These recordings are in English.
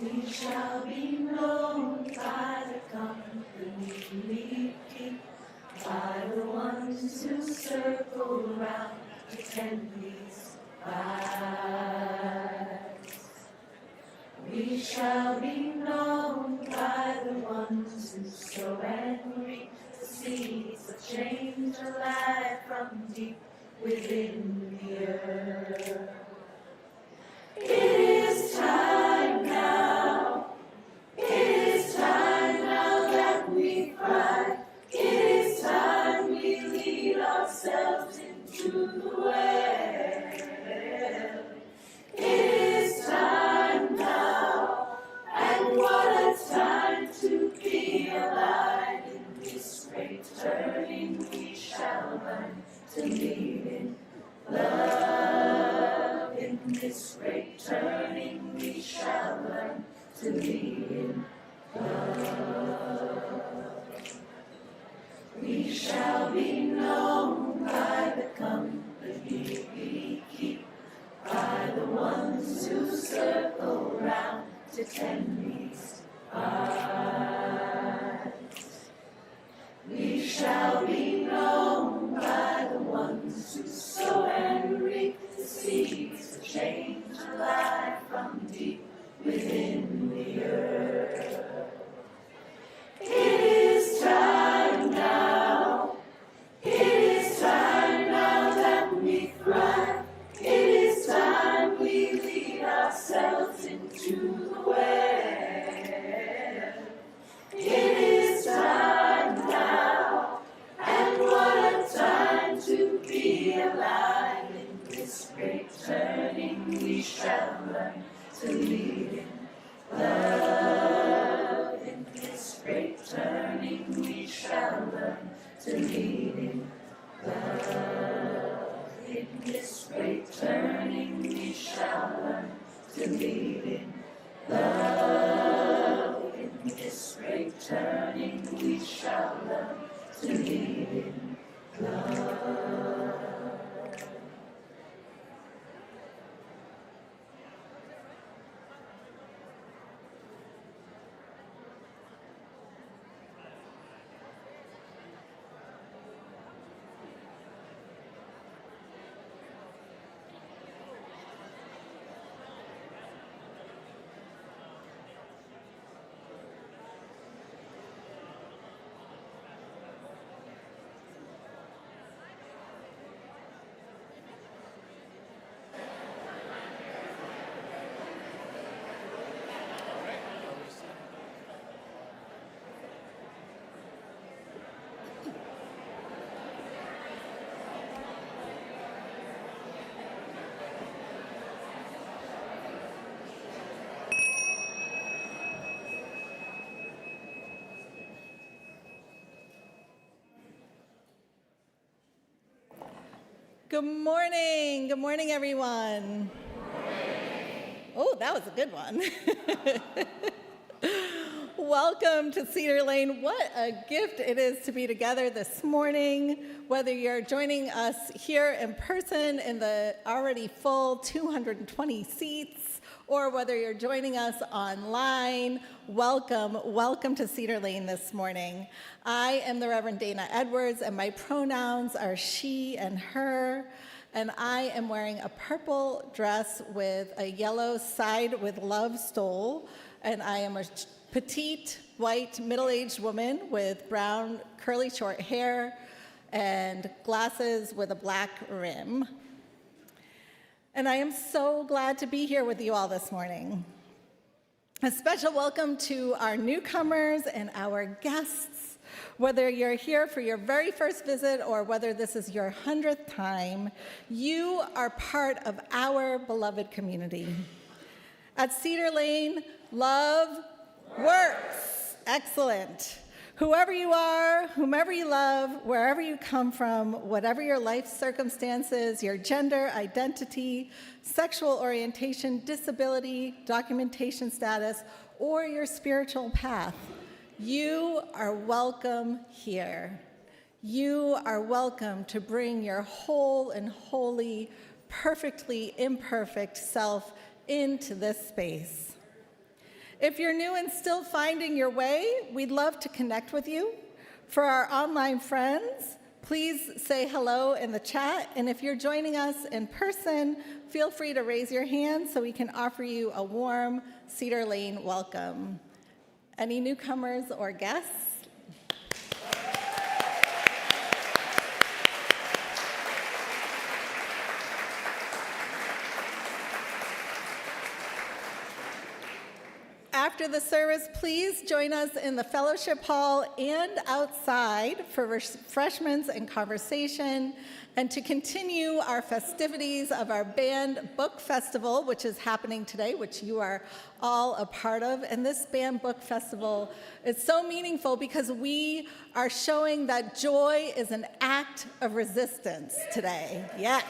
We shall be known by the company we keep, by the ones who circle round to tend these lives. We shall be known by the ones who sow and reap the seeds of change alive from deep within the earth. It is time now. It is time now that we cry. It is time we lead ourselves into the well. It is time now, and what a time to be alive. In this great turning we shall learn to lead in love. In this great turning we shall learn to lead in love. We shall be known by the company we keep, by the ones who circle round to tend these lives. We shall be known by the ones who sow and reap the seeds of change alive from deep within the earth. It is time now. It is time now that we thrive. It is time we lead ourselves into the well. It is time now, and what a time to be alive. In this great turning we shall learn to lead in love. In this great turning we shall learn to lead in love. In this great turning we shall learn to lead in love. In this great turning we shall learn to lead in love. Good morning. Good morning, everyone. Oh, that was a good one. Welcome to Cedar Lane. What a gift it is to be together this morning, whether you're joining us here in person in the already full 220 seats, or whether you're joining us online. Welcome to Cedar Lane this morning. I am the Reverend Dana Edwards, and my pronouns are she and her, and I am wearing a purple dress with a yellow side with love stole, and I am a petite, white, middle-aged woman with brown, curly, short hair and glasses with a black rim. And I am so glad to be here with you all this morning. A special welcome to our newcomers and our guests. Whether you're here for your very first visit or whether this is your 100th time, you are part of our beloved community. At Cedar Lane, love works. Excellent. Whoever you are, whomever you love, wherever you come from, whatever your life circumstances, your gender, identity, sexual orientation, disability, documentation status, or your spiritual path, you are welcome here. You are welcome to bring your whole and holy, perfectly imperfect self into this space. If you're new and still finding your way, we'd love to connect with you. For our online friends, please say hello in the chat. And if you're joining us in person, feel free to raise your hand so we can offer you a warm Cedar Lane welcome. Any newcomers or guests? After the service, please join us in the fellowship hall and outside for refreshments and conversation, and to continue our festivities of our band book festival, which is happening today, which you are all a part of. And this band book festival is so meaningful because we are showing that joy is an act of resistance today. Yes.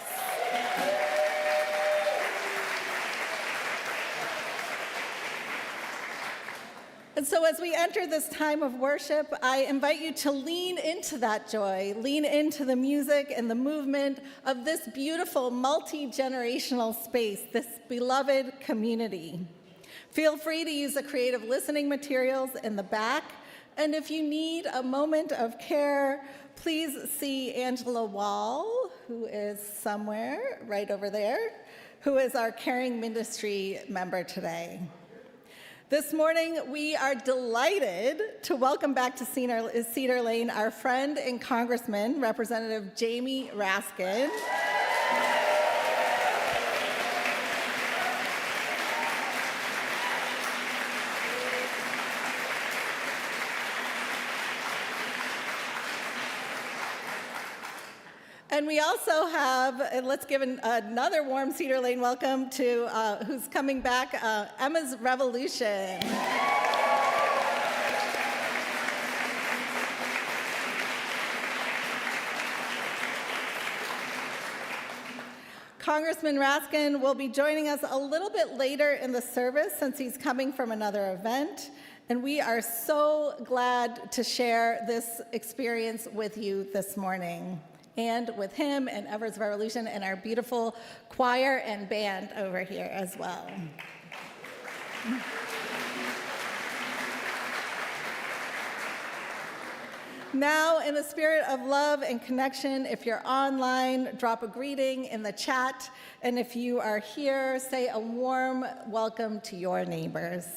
And so as we enter this time of worship, I invite you to lean into that joy, lean into the music and the movement of this beautiful multi-generational space, this beloved community. Feel free to use the creative listening materials in the back. And if you need a moment of care, please see Angela Wall, who is somewhere right over there, who is our caring ministry member today. This morning, we are delighted to welcome back to Cedar Lane our friend and Congressman, Representative Jamie Raskin. And we also have, and let's give another warm Cedar Lane welcome to who's coming back, Emma's Revolution. Congressman Raskin will be joining us a little bit later in the service since he's coming from another event. And we are so glad to share this experience with you this morning, and with him and Ever's Revolution and our beautiful choir and band over here as well. Now, in the spirit of love and connection, if you're online, drop a greeting in the chat. And if you are here, say a warm welcome to your neighbors.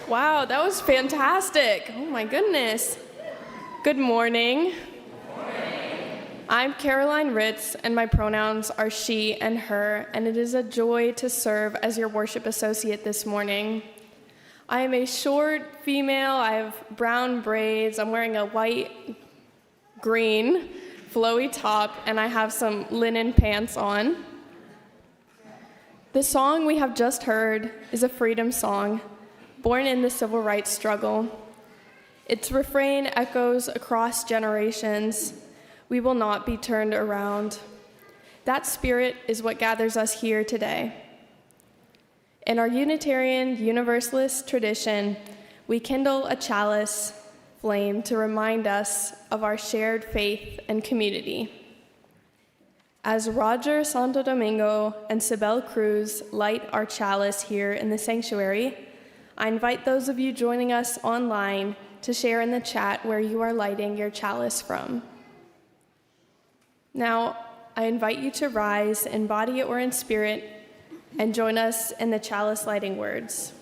Wow, that was fantastic. Oh my goodness. Good morning. I'm Caroline Ritz, and my pronouns are she and her, and it is a joy to serve as your worship associate this morning. I am a short female. I have brown braids. I'm wearing a white, green, flowy top, and I have some linen pants on. The song we have just heard is a freedom song, born in the civil rights struggle. Its refrain echoes across generations. We will not be turned around. That spirit is what gathers us here today. In our Unitarian Universalist tradition, we kindle a chalice flame to remind us of our shared faith and community. As Roger Santo Domingo and Sibel Cruz light our chalice here in the sanctuary, I invite those of you joining us online to share in the chat where you are lighting your chalice from. Now, I invite you to rise in body or in spirit and join us in the chalice lighting words.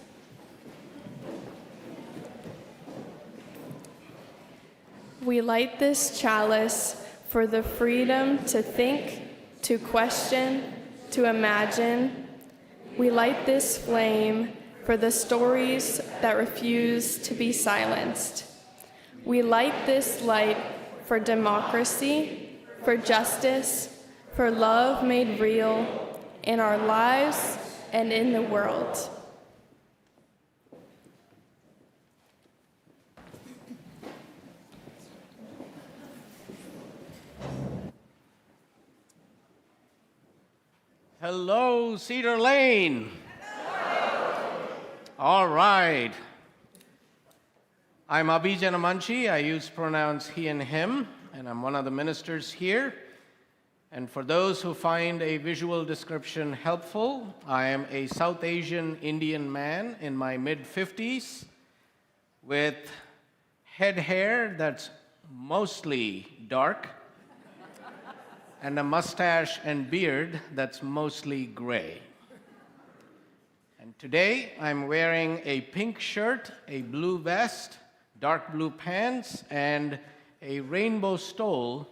We light this chalice for the freedom to think, to question, to imagine. We light this flame for the stories that refuse to be silenced. We light this light for democracy, for justice, for love made real in our lives and in the world. Hello, Cedar Lane. Hello. All right. I'm Abhijan Amanchi. I use pronouns he and him, and I'm one of the ministers here. And for those who find a visual description helpful, I am a South Asian Indian man in my mid-50s with head hair that's mostly dark and a mustache and beard that's mostly gray. And today I'm wearing a pink shirt, a blue vest, dark blue pants, and a rainbow stole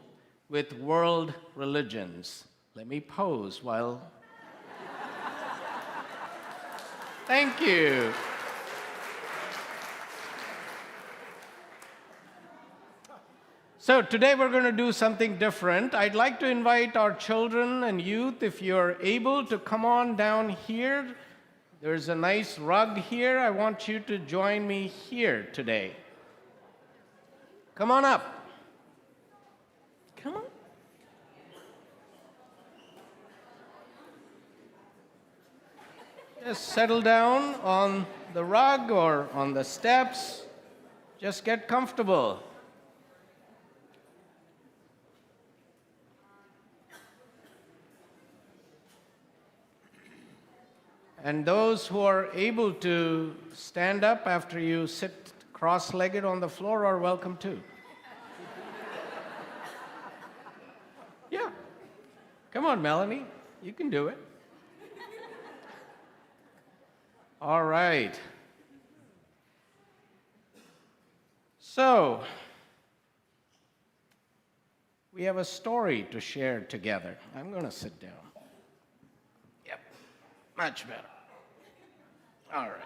with world religions. Let me pose while... Thank you. So today we're going to do something different. I'd like to invite our children and youth, if you're able, to come on down here. There's a nice rug here. I want you to join me here today. Come on up. Come on. Just settle down on the rug or on the steps. Just get comfortable. And those who are able to stand up after you sit cross-legged on the floor are welcome too. Yeah. Come on, Melanie. You can do it. All right. So, we have a story to share together. I'm going to sit down. Yep. Much better. All right.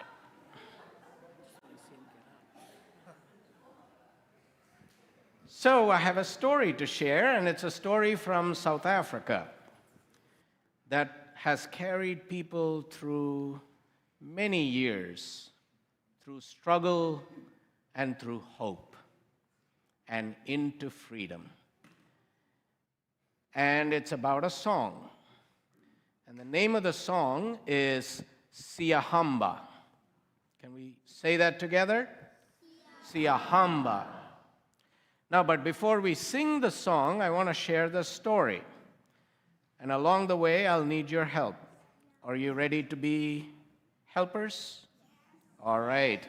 So I have a story to share, and it's a story from South Africa that has carried people through many years, through struggle and through hope, and into freedom. And it's about a song. And the name of the song is Siyahamba. Can we say that together? Siyahamba. Now, but before we sing the song, I want to share the story. And along the way, I'll need your help. Are you ready to be helpers? All right.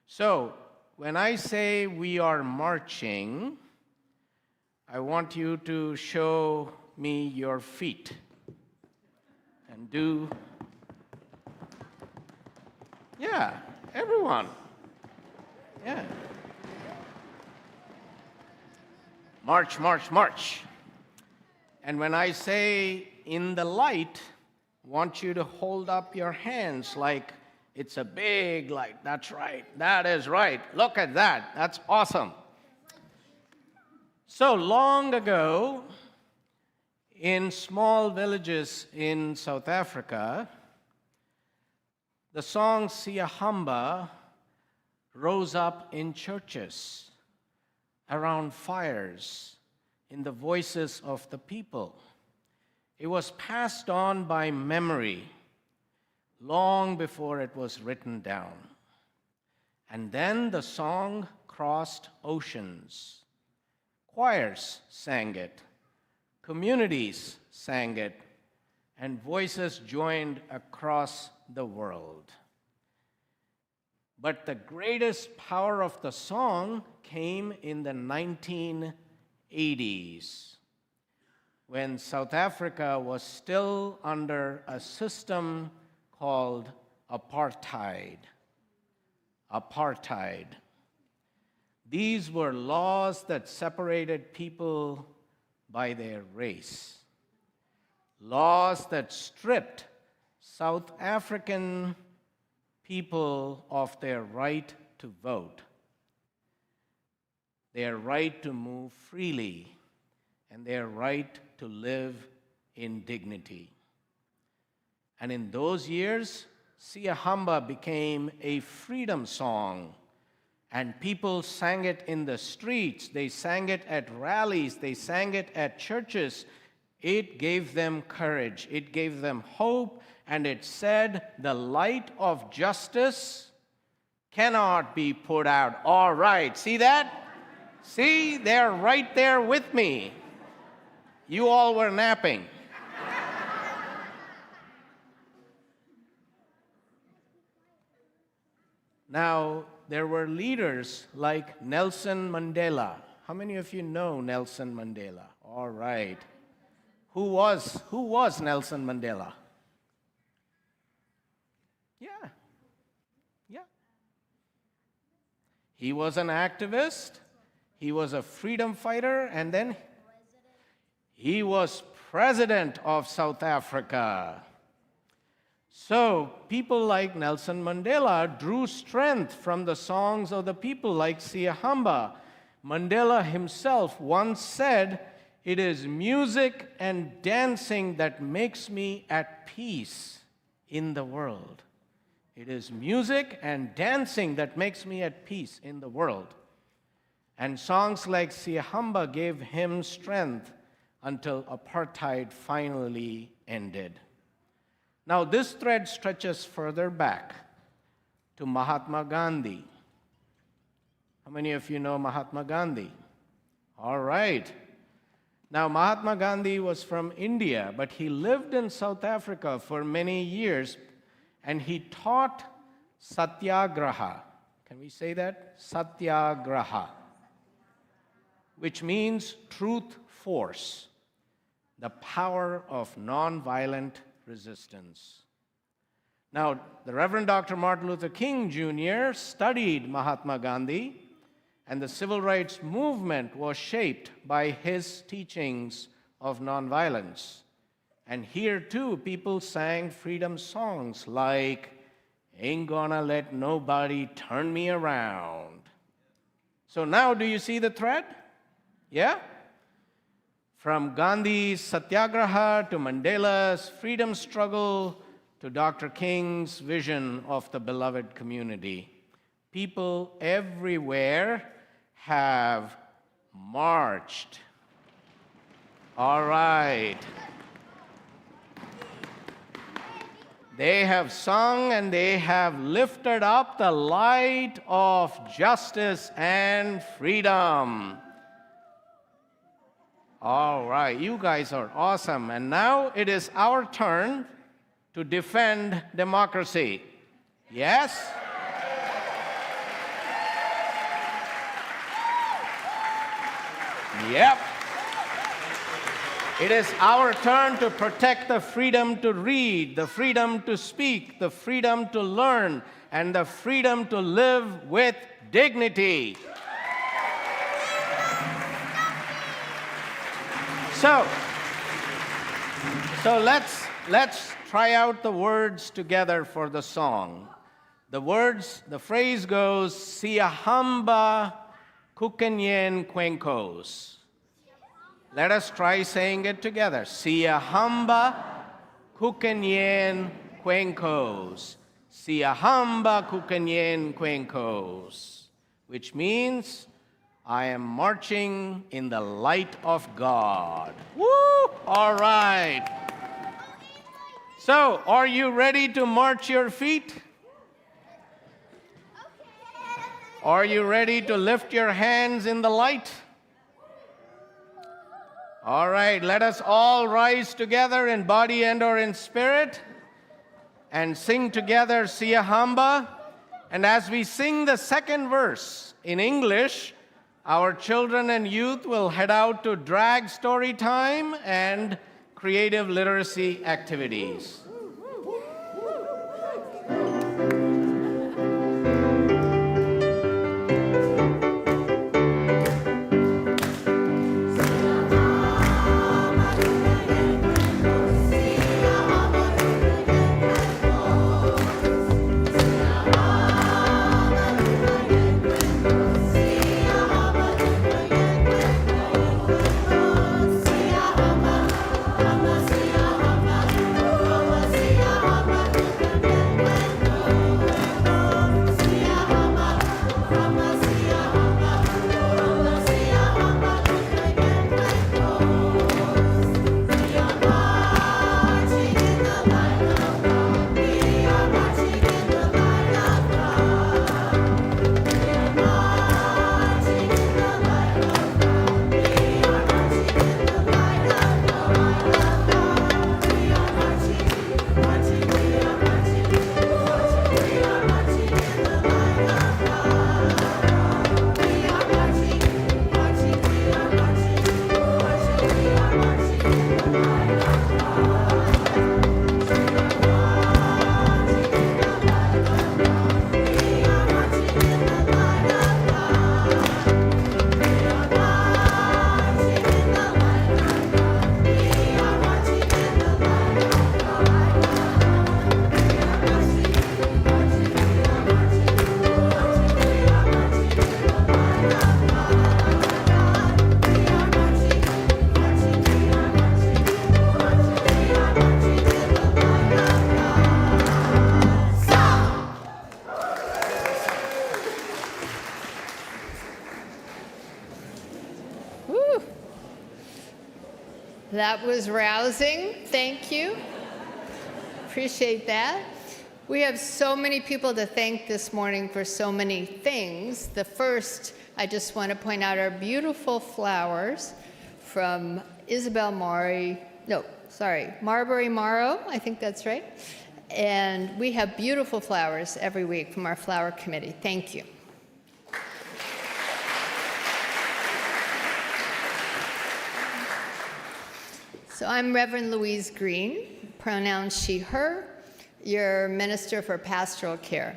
So, when I say we are marching, I want you to show me your feet. And do, yeah, Everyone. Yeah. March, march, march. And when I say in the light, I want you to hold up your hands like it's a big light. That's right. That is right. Look at that. That's awesome. So long ago, in small villages in South Africa, the song Siyahamba rose up in churches around fires in the voices of the people. It was passed on by memory long before it was written down. And then the song crossed oceans. Choirs sang it, communities sang it, and voices joined across the world. But the greatest power of the song came in the 1980s, when South Africa was still under a system called apartheid. Apartheid. These were laws that separated people by their race. Laws that stripped South African people of their right to vote, their right to move freely, and their right to live in dignity. And in those years, Siyahamba became a freedom song, and people sang it in the streets, they sang it at rallies, they sang it at churches. It gave them courage, it gave them hope, and it said, the light of justice cannot be put out. All right, see that? See, they're right there with me. You all were napping. Now, there were leaders like Nelson Mandela. How many of you know Nelson Mandela? All right. Who was Nelson Mandela? Yeah. He was an activist, he was a freedom fighter, and then he was president of South Africa. So people like Nelson Mandela drew strength from the songs of the people like Siyahamba. Mandela himself once said, "It is music and dancing that makes me at peace in the world." It is music and dancing that makes me at peace in the world. And songs like Siyahamba gave him strength until apartheid finally ended. Now, this thread stretches further back to Mahatma Gandhi. How many of you know Mahatma Gandhi? All right. Now, Mahatma Gandhi was from India, but he lived in South Africa for many years, and he taught satyagraha. Can we say that? Satyagraha, which means truth force, the power of nonviolent resistance. Now, the Reverend Dr. Martin Luther King Jr. studied Mahatma Gandhi, and the civil rights movement was shaped by his teachings of nonviolence. And here, too, people sang freedom songs like, "Ain't Gonna Let Nobody Turn Me Around." So now, do you see the thread? Yeah? From Gandhi's satyagraha to Mandela's freedom struggle to Dr. King's vision of the beloved community, people everywhere have marched. All right. They have sung and they have lifted up the light of justice and freedom. All right, you guys are awesome. And now it is our turn to defend democracy. Yes? Yep. It is our turn to protect the freedom to read, the freedom to speak, the freedom to learn, and the freedom to live with dignity. So let's try out the words together for the song. The phrase goes, Siahamba kukenyen kwenkos. Let us try saying it together. Siahamba kukenyen kwenkos. Siahamba kukenyen kwenkos. Which means, I am marching in the light of God. Woo! All right. So, are you ready to march your feet? Are you ready to lift your hands in the light? All right, let us all rise together in body and or in spirit and sing together Siahamba. And as we sing the second verse in English, our children and youth will head out to drag story time and creative literacy activities. That was rousing. Thank you. Appreciate that. We have so many people to thank this morning for so many things. The first, I just want to point out our beautiful flowers from Marbury Morrow, I think that's right. And we have beautiful flowers every week from our flower committee. Thank you. So I'm Reverend Louise Green, pronouns she, her, your Minister for Pastoral Care.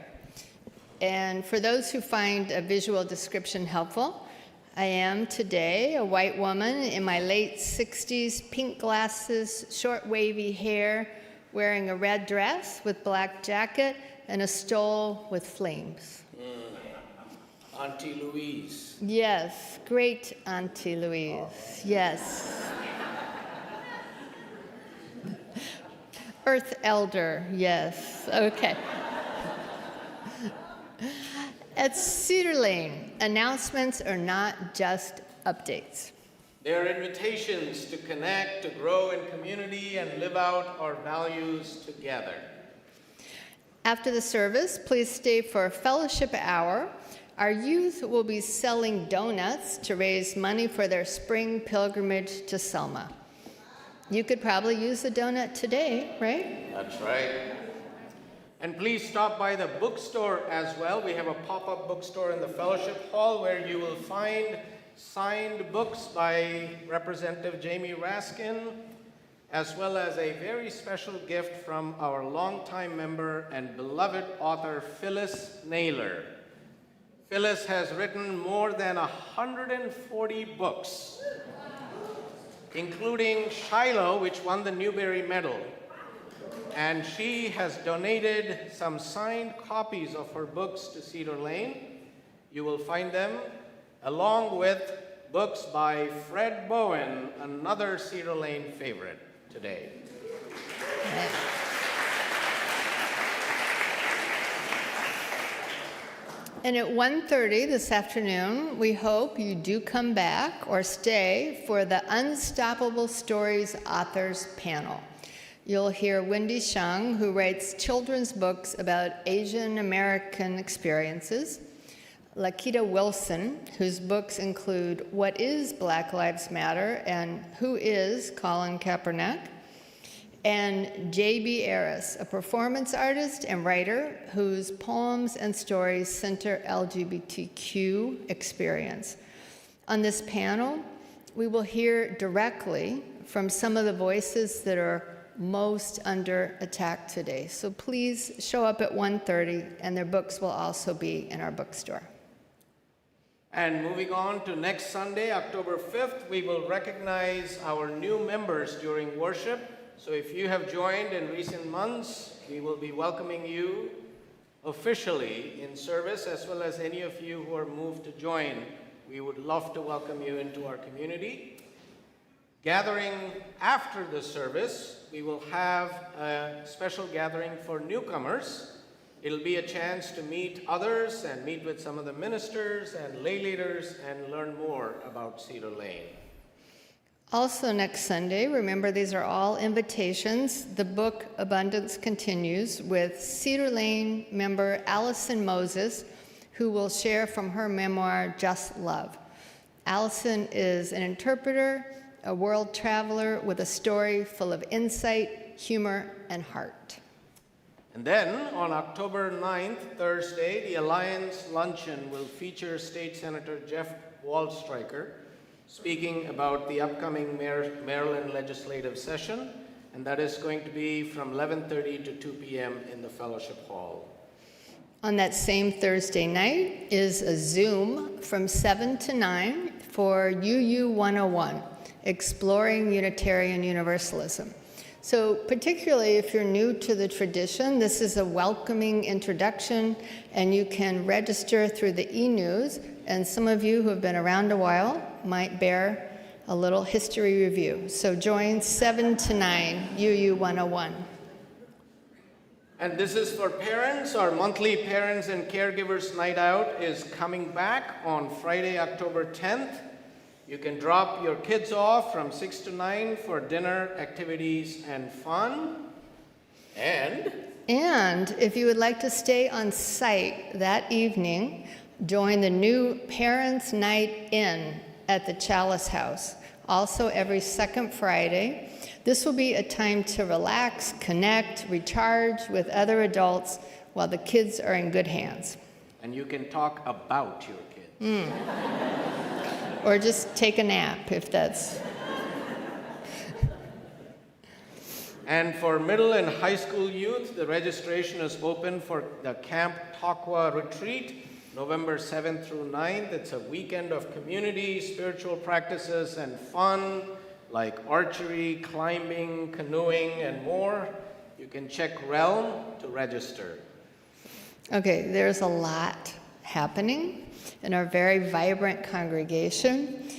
And for those who find a visual description helpful, I am today a white woman in my late 60s, pink glasses, short wavy hair, wearing a red dress with black jacket and a stole with flames. Auntie Louise. Yes, great Auntie Louise, yes. Earth Elder, yes, okay. At Cedar Lane, announcements are not just updates. They are invitations to connect, to grow in community, and live out our values together. After the service, please stay for a fellowship hour. Our youth will be selling donuts to raise money for their spring pilgrimage to Selma. You could probably use a donut today, right? That's right. And please stop by the bookstore as well. We have a pop-up bookstore in the fellowship hall where you will find signed books by Representative Jamie Raskin, as well as a very special gift from our longtime member and beloved author, Phyllis Naylor. Phyllis has written more than 140 books, including Shiloh, which won the Newbery Medal. And she has donated some signed copies of her books to Cedar Lane. You will find them along with books by Fred Bowen, another Cedar Lane favorite today. And at 1:30 this afternoon, we hope you do come back or stay for the Unstoppable Stories Authors Panel. You'll hear Wendy Shang, who writes children's books about Asian American experiences, Lakita Wilson, whose books include What is Black Lives Matter and Who is Colin Kaepernick, and J.B. Aris, a performance artist and writer whose poems and stories center LGBTQ experience. On this panel, we will hear directly from some of the voices that are most under attack today. So please show up at 1:30, and their books will also be in our bookstore. And moving on to next Sunday, October 5th, we will recognize our new members during worship. So if you have joined in recent months, we will be welcoming you officially in service, as well as any of you who are moved to join. We would love to welcome you into our community. Gathering after the service, we will have a special gathering for newcomers. It'll be a chance to meet others and meet with some of the ministers and lay leaders and learn more about Cedar Lane. Also next Sunday, remember these are all invitations. The book Abundance continues with Cedar Lane member Allison Moses, who will share from her memoir, Just Love. Allison is an interpreter, a world traveler with a story full of insight, humor, and heart. And then on October 9th, Thursday, the Alliance Luncheon will feature State Senator Jeff Waldstreicher speaking about the upcoming Maryland legislative session, and that is going to be from 11:30 to 2 p.m. in the Fellowship Hall. On that same Thursday night is a Zoom from 7 to 9 for UU 101, Exploring Unitarian Universalism. So particularly if you're new to the tradition, this is a welcoming introduction, and you can register through the e-news, and some of you who have been around a while might bear a little history review. So join 7 to 9, UU 101. And this is for parents. Our monthly Parents and Caregivers Night Out is coming back on Friday, October 10th. You can drop your kids off from 6 to 9 for dinner, activities, and fun. And if you would like to stay on site that evening, join the new Parents' Night In at the Chalice House, also every second Friday. This will be a time to relax, connect, recharge with other adults while the kids are in good hands. And you can talk about your kids. Or just take a nap if that's... And for middle and high school youth, the registration is open for the Camp Taqwa Retreat, November 7th through 9th. It's a weekend of community, spiritual practices, and fun, like archery, climbing, canoeing, and more. You can check Realm to register. Okay, there's a lot happening in our very vibrant congregation.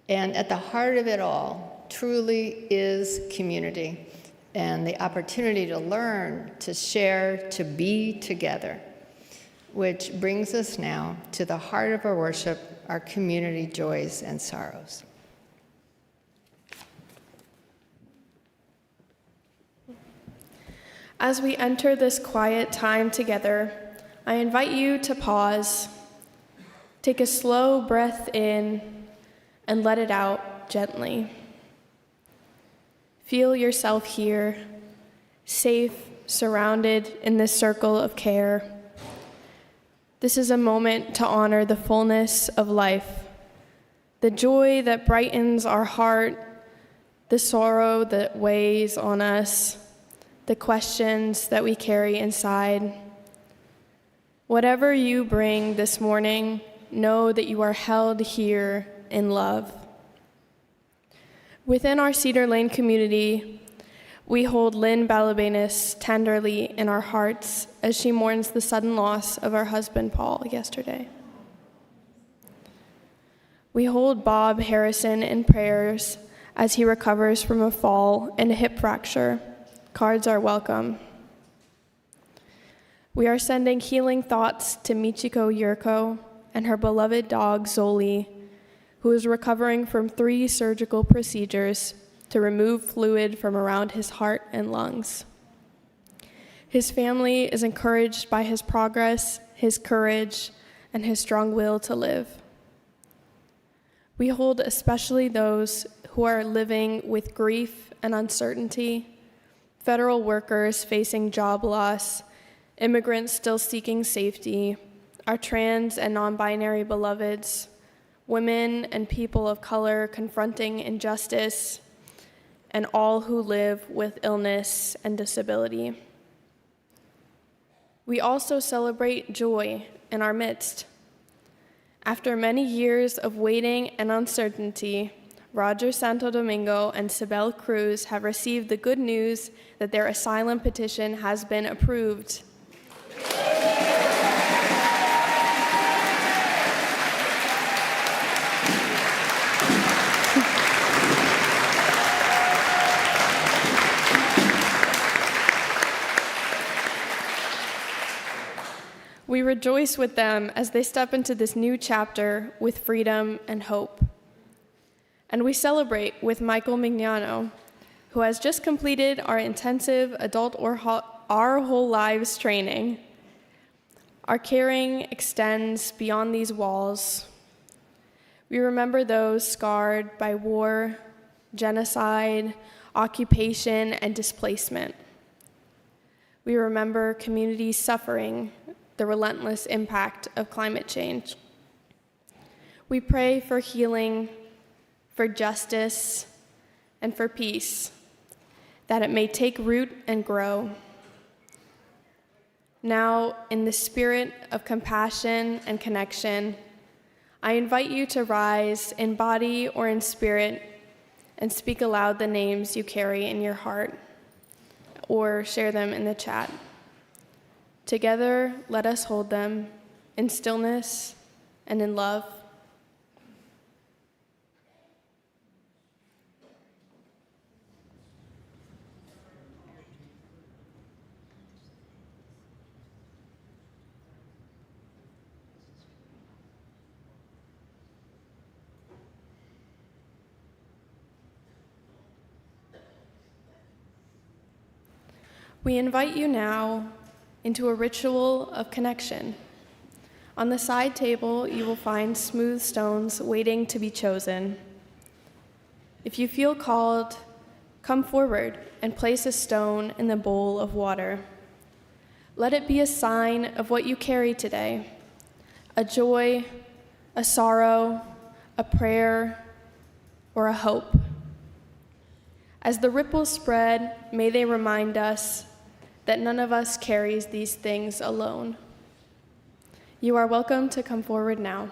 And at the heart of it all truly is community and the opportunity to learn, to share, to be together. Which brings us now to the heart of our worship, our community joys and sorrows. As we enter this quiet time together, I invite you to pause, take a slow breath in, and let it out gently. Feel yourself here, safe, surrounded in this circle of care. This is a moment to honor the fullness of life, the joy that brightens our heart, the sorrow that weighs on us, the questions that we carry inside. Whatever you bring this morning, know that you are held here in love. Within our Cedar Lane community, we hold Lynn Balabanus tenderly in our hearts as she mourns the sudden loss of her husband, Paul, yesterday. We hold Bob Harrison in prayers as he recovers from a fall and a hip fracture. Cards are welcome. We are sending healing thoughts to Michiko Yurko and her beloved dog, Zoli, who is recovering from 3 surgical procedures to remove fluid from around his heart and lungs. His family is encouraged by his progress, his courage, and his strong will to live. We hold especially those who are living with grief and uncertainty, federal workers facing job loss, immigrants still seeking safety, our trans and non-binary beloveds, women and people of color confronting injustice, and all who live with illness and disability. We also celebrate joy in our midst. After many years of waiting and uncertainty, Roger Santo Domingo and Sibel Cruz have received the good news that their asylum petition has been approved. We rejoice with them as they step into this new chapter with freedom and hope. And we celebrate with Michael Mignano, who has just completed our intensive adult Our Whole Lives training. Our caring extends beyond these walls. We remember those scarred by war, genocide, occupation, and displacement. We remember communities suffering the relentless impact of climate change. We pray for healing, for justice, and for peace, that it may take root and grow. Now, in the spirit of compassion and connection, I invite you to rise in body or in spirit and speak aloud the names you carry in your heart, or share them in the chat. Together, let us hold them in stillness and in love. We invite you now into a ritual of connection. On the side table, you will find smooth stones waiting to be chosen. If you feel called, come forward and place a stone in the bowl of water. Let it be a sign of what you carry today: a joy, a sorrow, a prayer, or a hope. As the ripples spread, may they remind us that none of us carries these things alone. You are welcome to come forward now.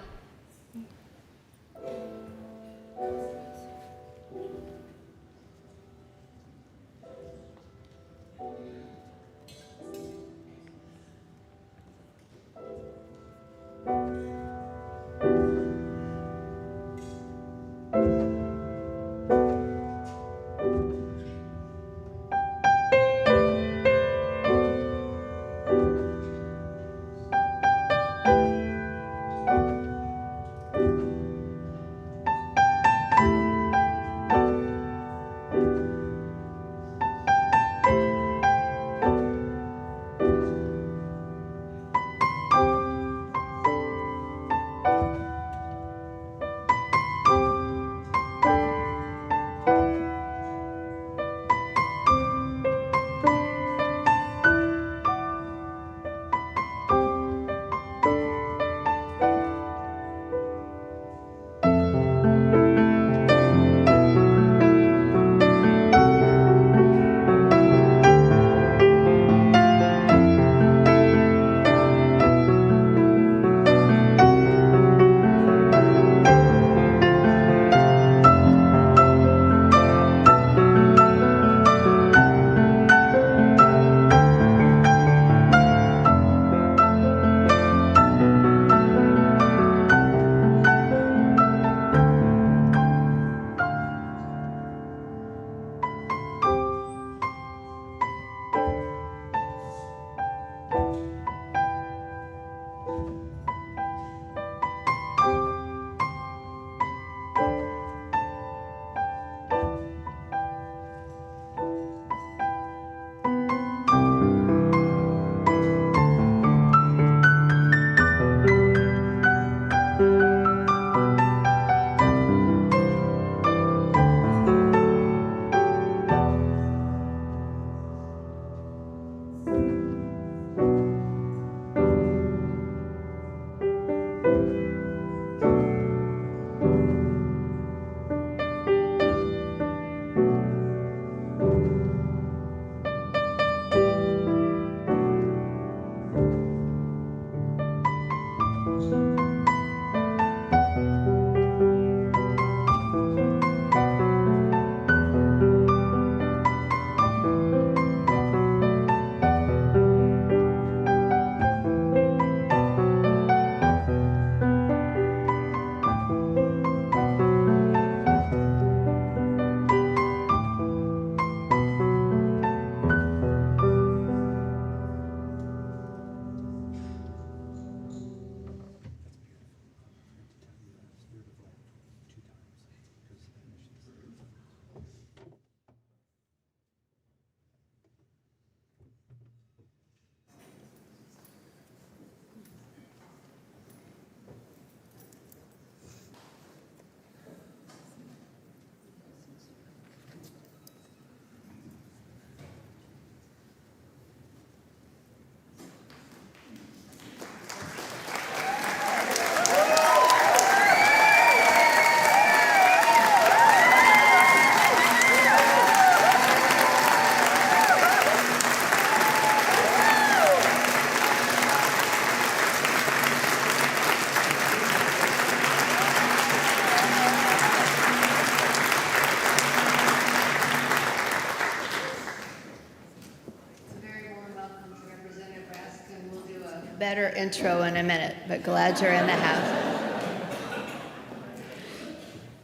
Better intro in a minute, but glad you're in the house.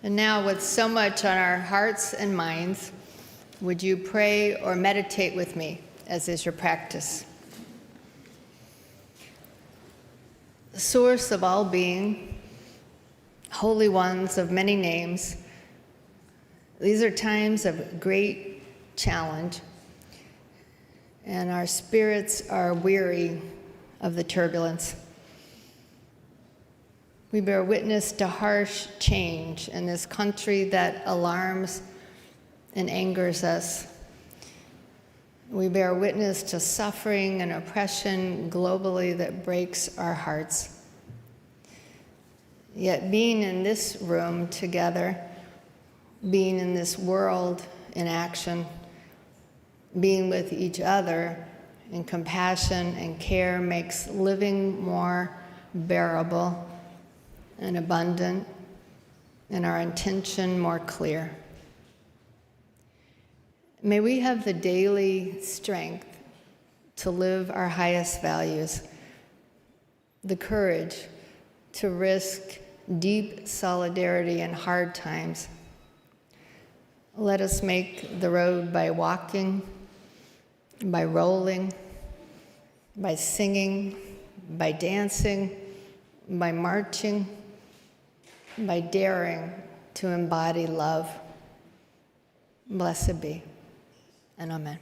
And now, with so much on our hearts and minds, would you pray or meditate with me, as is your practice? Source of all being, holy ones of many names, these are times of great challenge, and our spirits are weary of the turbulence. We bear witness to harsh change in this country that alarms and angers us. We bear witness to suffering and oppression globally that breaks our hearts. Yet being in this room together, being in this world in action, being with each other in compassion and care makes living more bearable and abundant, and our intention more clear. May we have the daily strength to live our highest values, the courage to risk deep solidarity in hard times. Let us make the road by walking, by rolling, by singing, by dancing, by marching, by daring to embody love. Blessed be, and amen.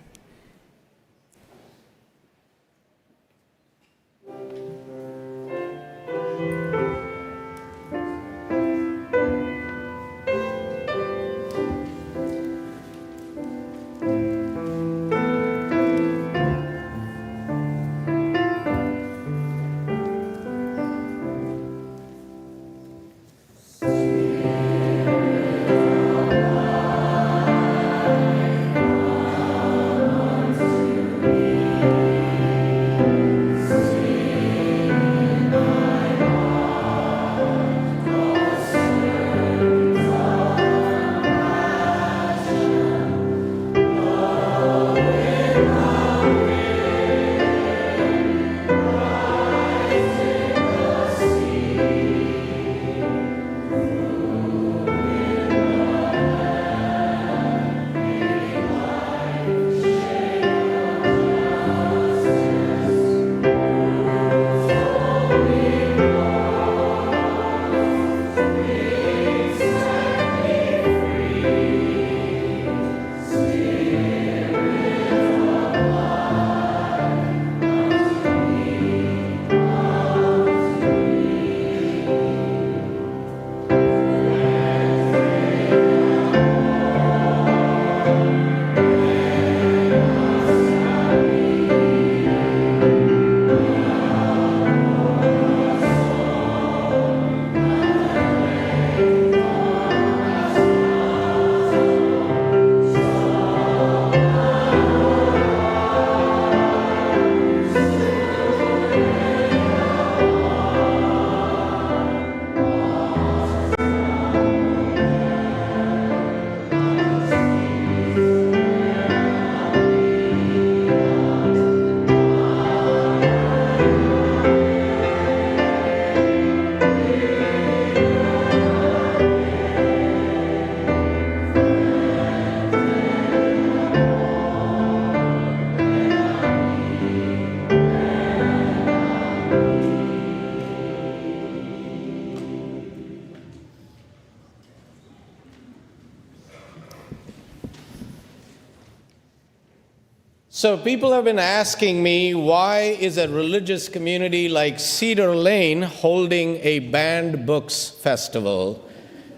So people have been asking me, why is a religious community like Cedar Lane holding a banned books festival,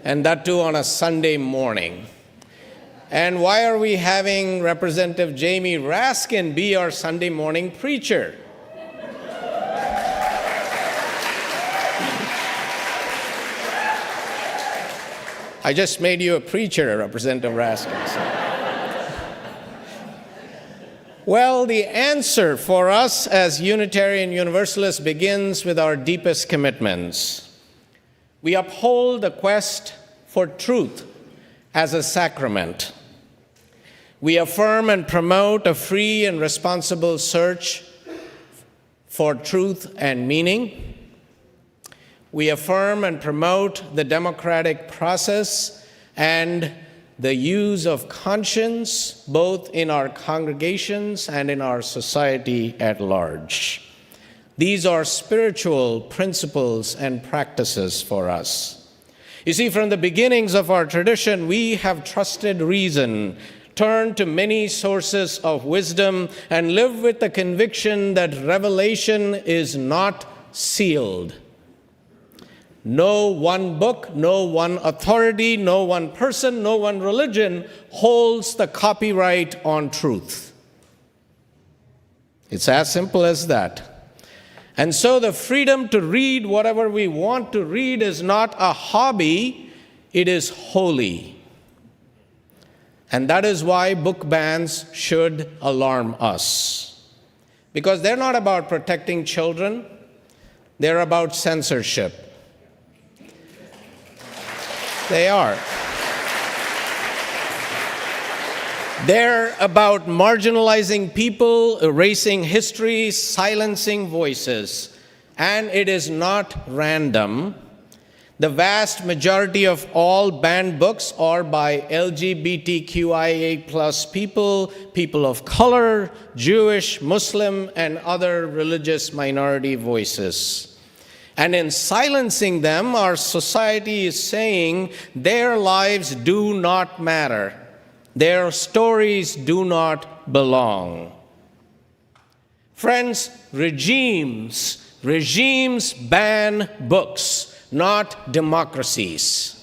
and that too on a Sunday morning? And why are we having Representative Jamie Raskin be our Sunday morning preacher? I just made you a preacher, Representative Raskin. Well, the answer for us as Unitarian Universalists begins with our deepest commitments. We uphold the quest for truth as a sacrament. We affirm and promote a free and responsible search for truth and meaning. We affirm and promote the democratic process and the use of conscience, both in our congregations and in our society at large. These are spiritual principles and practices for us. You see, from the beginnings of our tradition, we have trusted reason, turned to many sources of wisdom, and lived with the conviction that revelation is not sealed. No one book, no one authority, no one person, no one religion holds the copyright on truth. It's as simple as that. And so the freedom to read whatever we want to read is not a hobby, it is holy. And that is why book bans should alarm us. Because they're not about protecting children, they're about censorship. They are. They're about marginalizing people, erasing history, silencing voices. And it is not random. The vast majority of all banned books are by LGBTQIA+ people, people of color, Jewish, Muslim, and other religious minority voices. And in silencing them, our society is saying their lives do not matter. Their stories do not belong. Friends, regimes ban books, not democracies.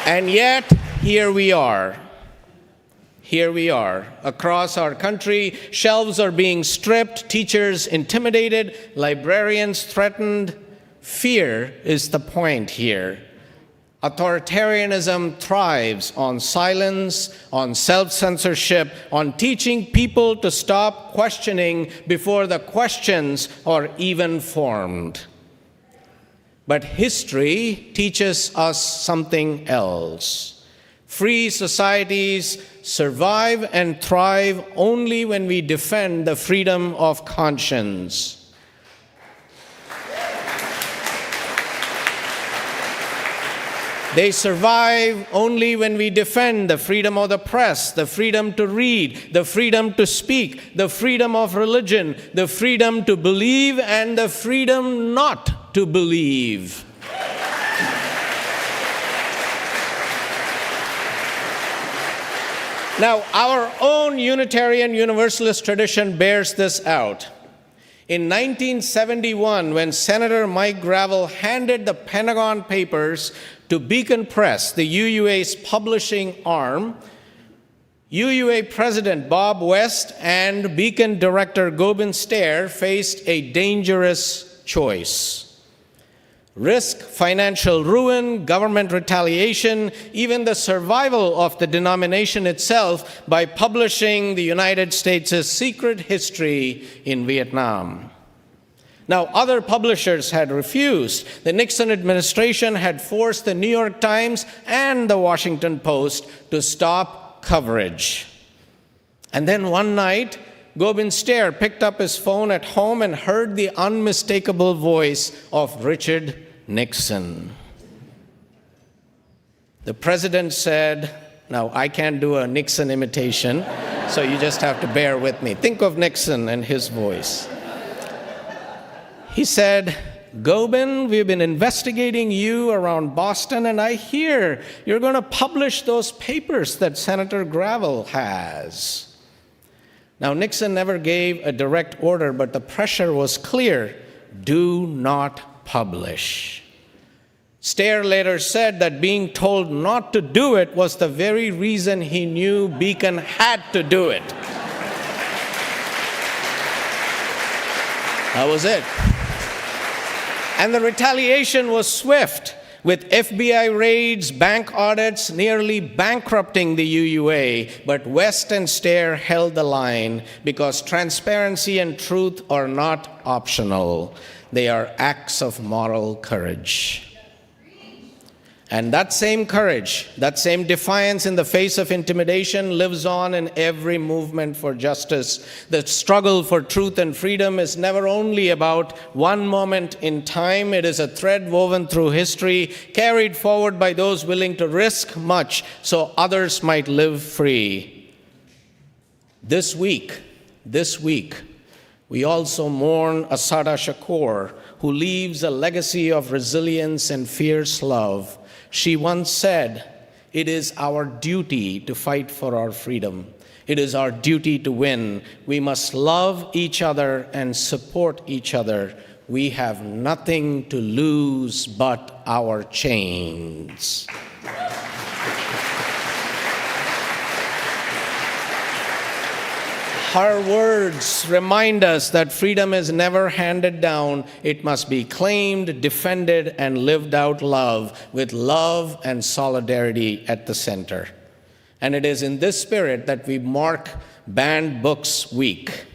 And yet, here we are. Here we are. Across our country, shelves are being stripped, teachers intimidated, librarians threatened. Fear is the point here. Authoritarianism thrives on silence, on self-censorship, on teaching people to stop questioning before the questions are even formed. But history teaches us something else. Free societies survive and thrive only when we defend the freedom of conscience. They survive only when we defend the freedom of the press, the freedom to read, the freedom to speak, the freedom of religion, the freedom to believe, and the freedom not to believe. Now, our own Unitarian Universalist tradition bears this out. In 1971, when Senator Mike Gravel handed the Pentagon Papers to Beacon Press, the UUA's publishing arm, UUA President Bob West and Beacon Director Gobin Stair faced a dangerous choice. Risk financial ruin, government retaliation, even the survival of the denomination itself by publishing the United States' secret history in Vietnam. Now, other publishers had refused. The Nixon administration had forced the New York Times and the Washington Post to stop coverage. And then one night, Gobin Stair picked up his phone at home and heard the unmistakable voice of Richard Nixon. The president said, now I can't do a Nixon imitation, so you just have to bear with me. Think of Nixon and his voice. He said, Gobin, we've been investigating you around Boston, and I hear you're going to publish those papers that Senator Gravel has. Now, Nixon never gave a direct order, but the pressure was clear. Do not publish. Stair later said that being told not to do it was the very reason he knew Beacon had to do it. That was it. And the retaliation was swift, with FBI raids, bank audits, nearly bankrupting the UUA. But West and Stair held the line because transparency and truth are not optional. They are acts of moral courage. And that same courage, that same defiance in the face of intimidation lives on in every movement for justice. The struggle for truth and freedom is never only about one moment in time. It is a thread woven through history, carried forward by those willing to risk much so others might live free. This week, we also mourn Assata Shakur, who leaves a legacy of resilience and fierce love. She once said, "It is our duty to fight for our freedom. It is our duty to win. We must love each other and support each other. We have nothing to lose but our chains." Her words remind us that freedom is never handed down. It must be claimed, defended, and lived out with love and solidarity at the center. And it is in this spirit that we mark Banned Books Week.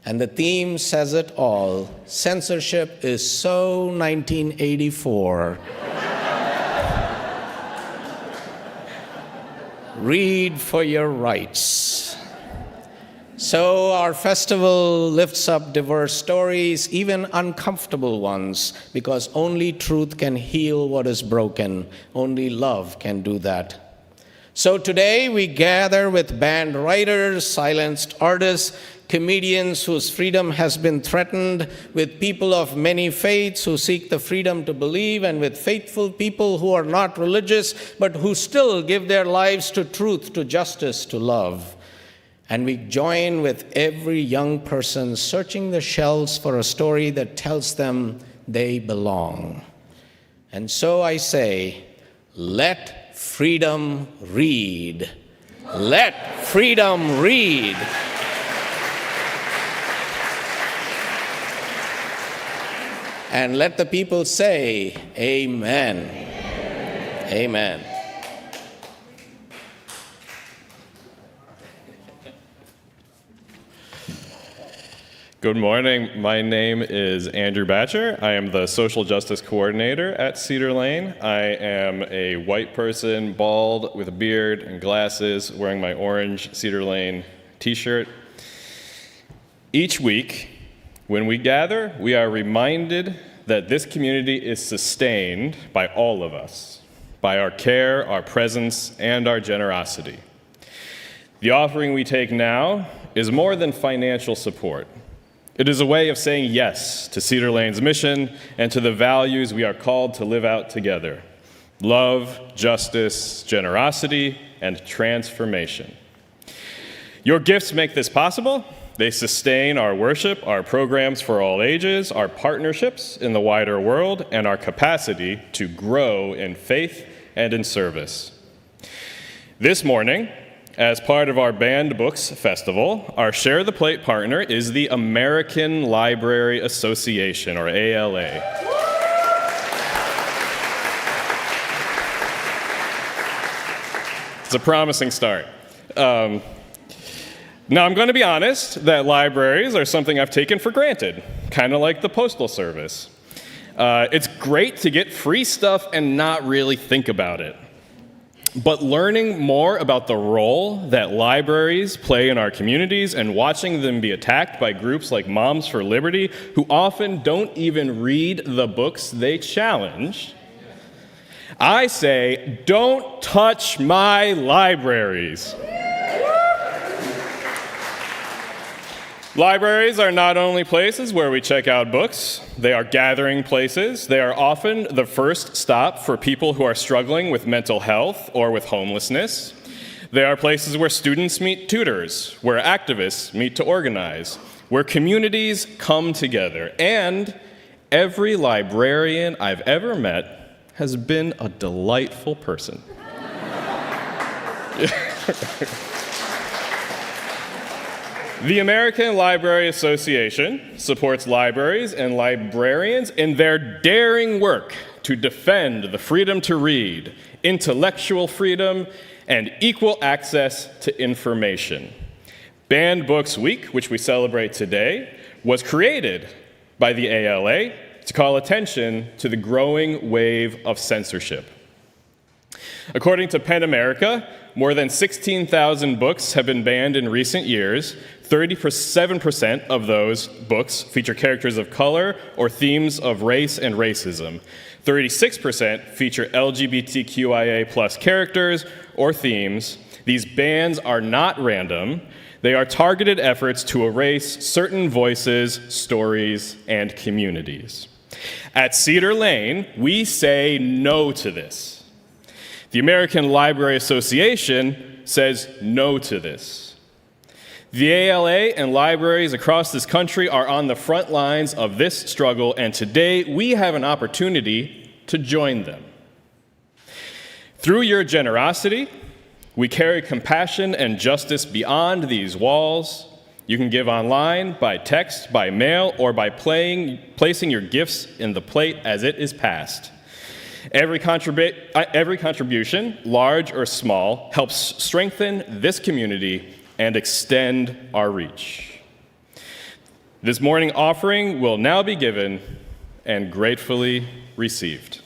And the theme says it all. Censorship is so 1984. Read for your rights. So our festival lifts up diverse stories, even uncomfortable ones, because only truth can heal what is broken. Only love can do that. So today we gather with banned writers, silenced artists, comedians whose freedom has been threatened, with people of many faiths who seek the freedom to believe, and with faithful people who are not religious, but who still give their lives to truth, to justice, to love. And we join with every young person searching the shelves for a story that tells them they belong. And so I say, let freedom read. Let freedom read. And let the people say, amen. Amen. Good morning. My name is Andrew Batcher. I am the Social Justice Coordinator at Cedar Lane. I am a white person, bald, with a beard and glasses, wearing my orange Cedar Lane t-shirt. Each week, when we gather, we are reminded that this community is sustained by all of us, by our care, our presence, and our generosity. The offering we take now is more than financial support. It is a way of saying yes to Cedar Lane's mission and to the values we are called to live out together: love, justice, generosity, and transformation. Your gifts make this possible. They sustain our worship, our programs for all ages, our partnerships in the wider world, and our capacity to grow in faith and in service. This morning, as part of our Banned Books Festival, our Share the Plate partner is the American Library Association, or ALA. It's a promising start. Now, I'm going to be honest that libraries are something I've taken for granted, kind of like the Postal Service. It's great to get free stuff and not really think about it. But learning more about the role that libraries play in our communities and watching them be attacked by groups like Moms for Liberty, who often don't even read the books they challenge, I say, don't touch my libraries. Libraries are not only places where we check out books, they are gathering places. They are often the first stop for people who are struggling with mental health or with homelessness. They are places where students meet tutors, where activists meet to organize, where communities come together. And every librarian I've ever met has been a delightful person. The American Library Association supports libraries and librarians in their daring work to defend the freedom to read, intellectual freedom, and equal access to information. Banned Books Week, which we celebrate today, was created by the ALA to call attention to the growing wave of censorship. According to PEN America, more than 16,000 books have been banned in recent years. 37% of those books feature characters of color or themes of race and racism. 36% feature LGBTQIA+ characters or themes. These bans are not random. They are targeted efforts to erase certain voices, stories, and communities. At Cedar Lane, we say no to this. The American Library Association says no to this. The ALA and libraries across this country are on the front lines of this struggle, and today we have an opportunity to join them. Through your generosity, we carry compassion and justice beyond these walls. You can give online, by text, by mail, or by placing your gifts in the plate as it is passed. Every contribution, large or small, helps strengthen this community and extend our reach. This morning offering will now be given and gratefully received.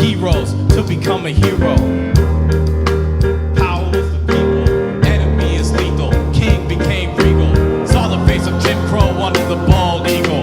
Heroes to become a hero. Power with the people, enemy is lethal. King became regal, saw the face of Jim Crow under the bald eagle.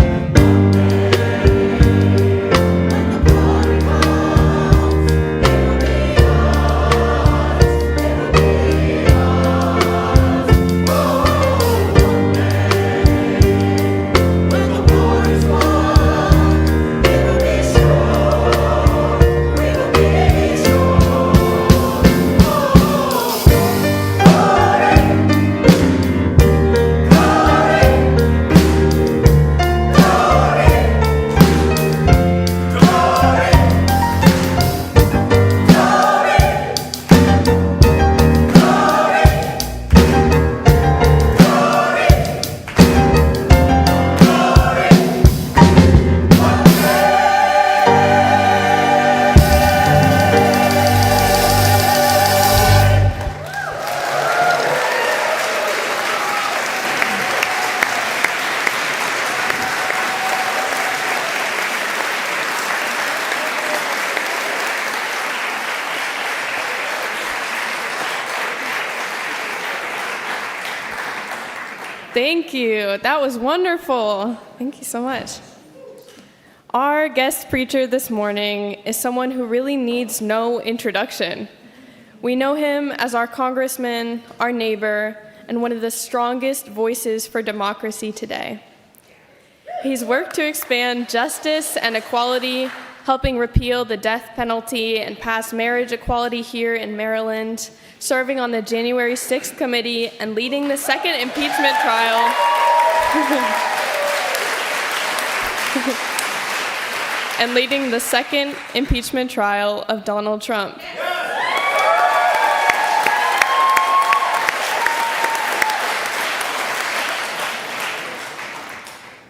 Thank you. That was wonderful. Thank you so much. Our guest preacher this morning is someone who really needs no introduction. We know him as our congressman, our neighbor, and one of the strongest voices for democracy today. He's worked to expand justice and equality, helping repeal the death penalty and pass marriage equality here in Maryland, serving on the January 6th committee, and leading the second impeachment trial. And leading the second impeachment trial of Donald Trump.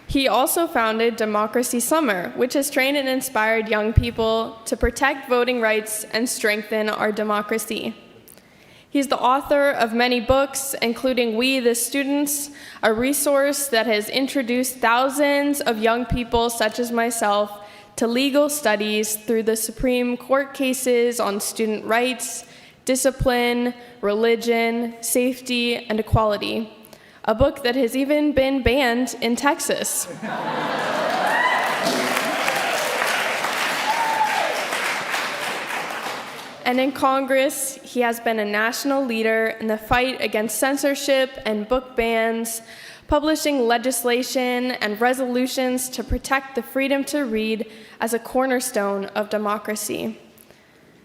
He also founded Democracy Summer, which has trained and inspired young people to protect voting rights and strengthen our democracy. He's the author of many books, including We the Students, a resource that has introduced thousands of young people, such as myself, to legal studies through the Supreme Court cases on student rights, discipline, religion, safety, and equality. A book that has even been banned in Texas. And in Congress, he has been a national leader in the fight against censorship and book bans, publishing legislation and resolutions to protect the freedom to read as a cornerstone of democracy.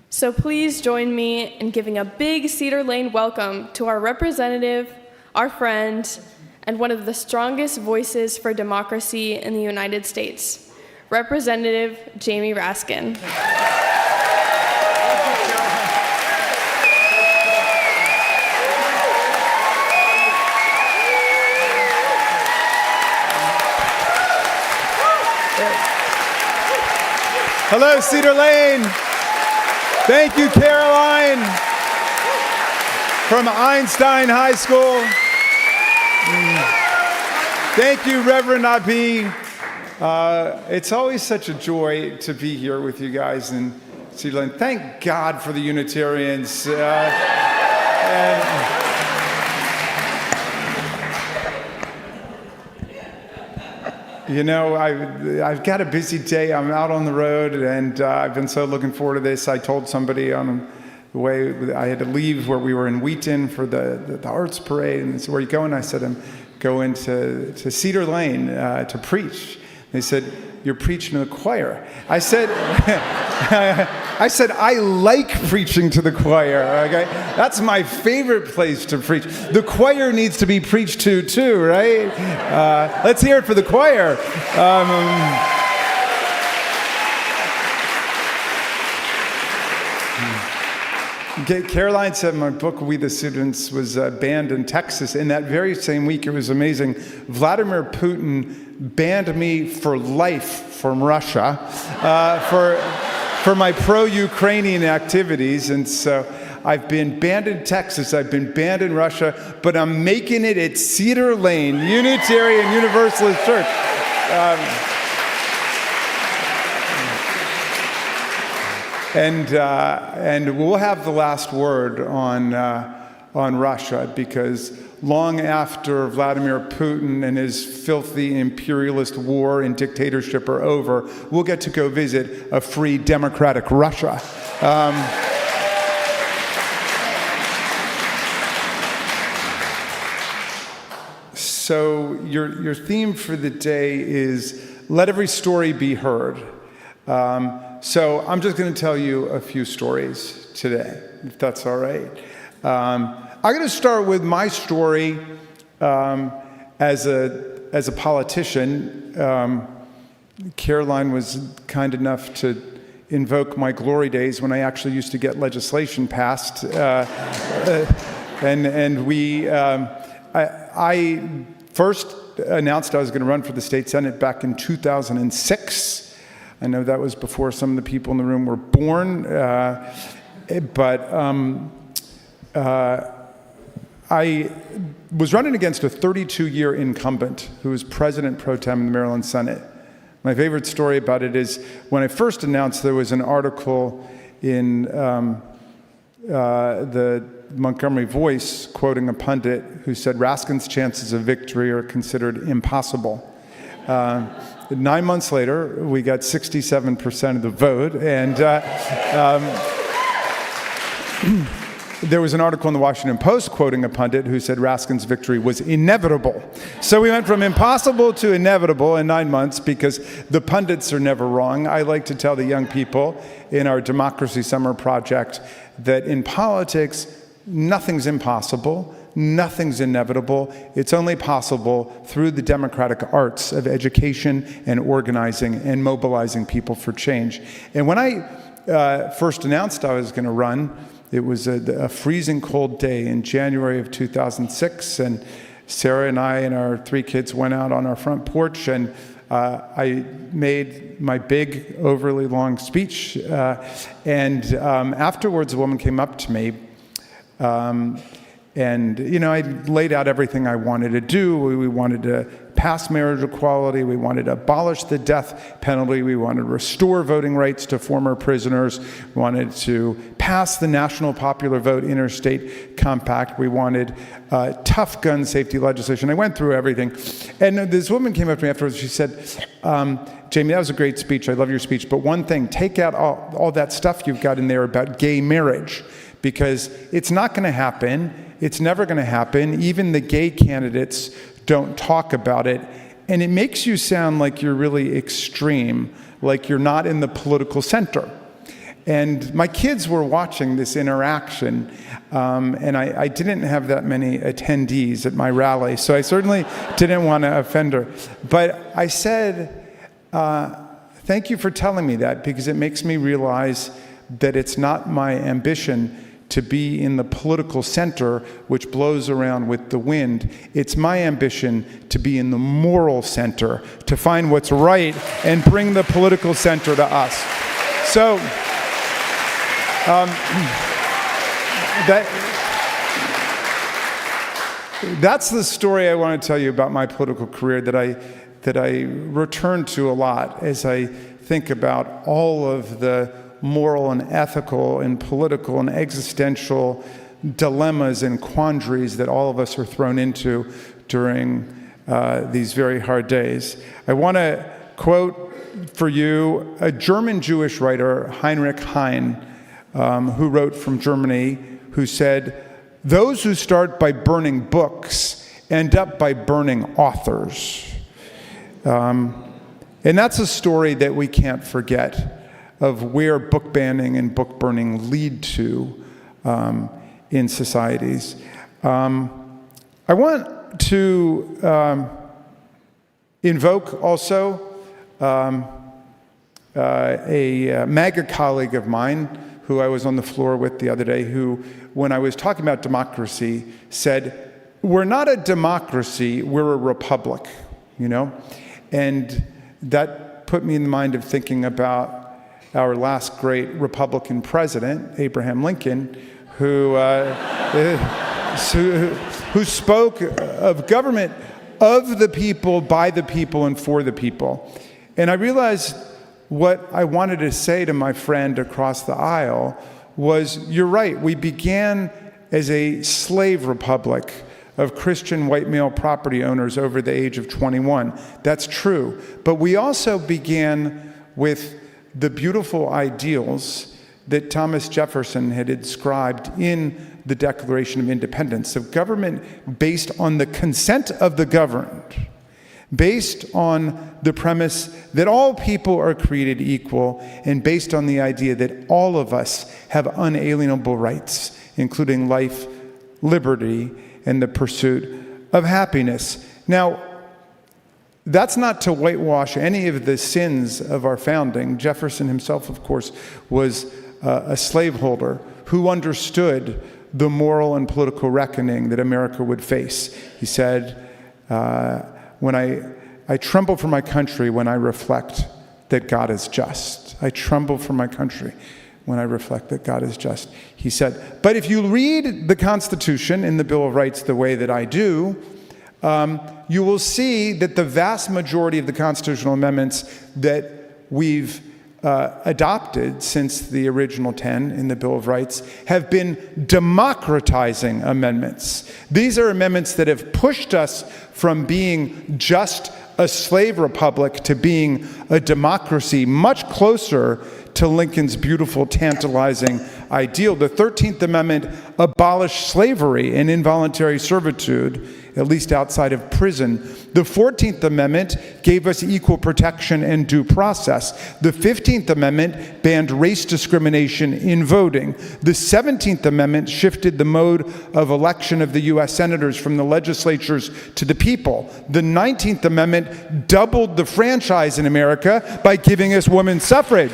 So please join me in giving a big Cedar Lane welcome to our representative, our friend, and one of the strongest voices for democracy in the United States, Representative Jamie Raskin. Hello, Cedar Lane. Thank you, Caroline, from Einstein High School. Thank you, Reverend Abi. It's always such a joy to be here with you guys in Cedar Lane. Thank God for the Unitarians. You know, I've got a busy day. I'm out on the road, and I've been so looking forward to this. I told somebody on the way I had to leave where we were in Wheaton for the arts parade, and they said, "Where are you going?" I said, "I'm going to Cedar Lane to preach." They said, "You're preaching to the choir." I said, I like preaching to the choir, okay? That's my favorite place to preach. The choir needs to be preached to too, right? Let's hear it for the choir. Caroline said my book, We the Students, was banned in Texas. In that very same week, it was amazing. Vladimir Putin banned me for life from Russia for my pro-Ukrainian activities. And so I've been banned in Texas, I've been banned in Russia, but I'm making it at Cedar Lane, Unitarian Universalist Church. And we'll have the last word on Russia, because long after Vladimir Putin and his filthy imperialist war and dictatorship are over, we'll get to go visit a free democratic Russia. So your theme for the day is let every story be heard. So I'm just going to tell you a few stories today, if that's all right. I'm going to start with my story as a politician. Caroline was kind enough to invoke my glory days when I actually used to get legislation passed, I first announced I was going to run for the state senate back in 2006. I know that was before some of the people in the room were born, I was running against a 32-year incumbent who was president pro tem in the Maryland Senate. My favorite story about it is when I first announced, there was an article in the Montgomery Voice quoting a pundit who said Raskin's chances of victory are considered impossible. 9 months later, we got 67% of the vote, and there was an article in the Washington Post quoting a pundit who said Raskin's victory was inevitable. So we went from impossible to inevitable in 9 months because the pundits are never wrong. I like to tell the young people in our Democracy Summer project that in politics, nothing's impossible, nothing's inevitable. It's only possible through the democratic arts of education and organizing and mobilizing people for change. And when I first announced I was going to run, it was a freezing cold day in January of 2006, and Sarah and I and our 3 kids went out on our front porch, and I made my big, overly long speech. Afterwards, a woman came up to me, and, I laid out everything I wanted to do. We wanted to pass marriage equality. We wanted to abolish the death penalty. We wanted to restore voting rights to former prisoners. We wanted to pass the National Popular Vote Interstate Compact. We wanted tough gun safety legislation. I went through everything. And this woman came up to me afterwards. She said, Jamie, that was a great speech. I love your speech. But one thing, take out all that stuff you've got in there about gay marriage, because it's not going to happen. It's never going to happen. Even the gay candidates don't talk about it. And it makes you sound like you're really extreme, like you're not in the political center. And my kids were watching this interaction, and I didn't have that many attendees at my rally, so I certainly didn't want to offend her. But I said, thank you for telling me that, because it makes me realize that it's not my ambition to be in the political center which blows around with the wind. It's my ambition to be in the moral center, to find what's right and bring the political center to us. So that's the story I want to tell you about my political career that I return to a lot as I think about all of the moral and ethical and political and existential dilemmas and quandaries that all of us are thrown into during these very hard days. I want to quote for you a German Jewish writer, Heinrich Heine, who wrote from Germany, who said, "Those who start by burning books end up by burning authors." And that's a story that we can't forget, of where book banning and book burning lead to in societies. I want to invoke also a MAGA colleague of mine who I was on the floor with the other day, who, when I was talking about democracy, said, "We're not a democracy, we're a republic," And that put me in the mind of thinking about our last great Republican president, Abraham Lincoln, who spoke of government of the people, by the people, and for the people. And I realized what I wanted to say to my friend across the aisle was, you're right, we began as a slave republic of Christian white male property owners over the age of 21. That's true. But we also began with the beautiful ideals that Thomas Jefferson had inscribed in the Declaration of Independence, of government based on the consent of the governed, based on the premise that all people are created equal, and based on the idea that all of us have unalienable rights, including life, liberty, and the pursuit of happiness. Now, that's not to whitewash any of the sins of our founding. Jefferson himself, of course, was a slaveholder who understood the moral and political reckoning that America would face. He said, when I tremble for my country when I reflect that God is just. I tremble for my country when I reflect that God is just. He said, but if you read the Constitution and the Bill of Rights the way that I do, you will see that the vast majority of the constitutional amendments that we've adopted since the original 10 in the Bill of Rights have been democratizing amendments. These are amendments that have pushed us from being just a slave republic to being a democracy, much closer to Lincoln's beautiful, tantalizing ideal. The 13th Amendment abolished slavery and involuntary servitude, at least outside of prison. The 14th Amendment gave us equal protection and due process. The 15th Amendment banned race discrimination in voting. The 17th Amendment shifted the mode of election of the U.S. senators from the legislatures to the people. The 19th Amendment doubled the franchise in America by giving us women's suffrage.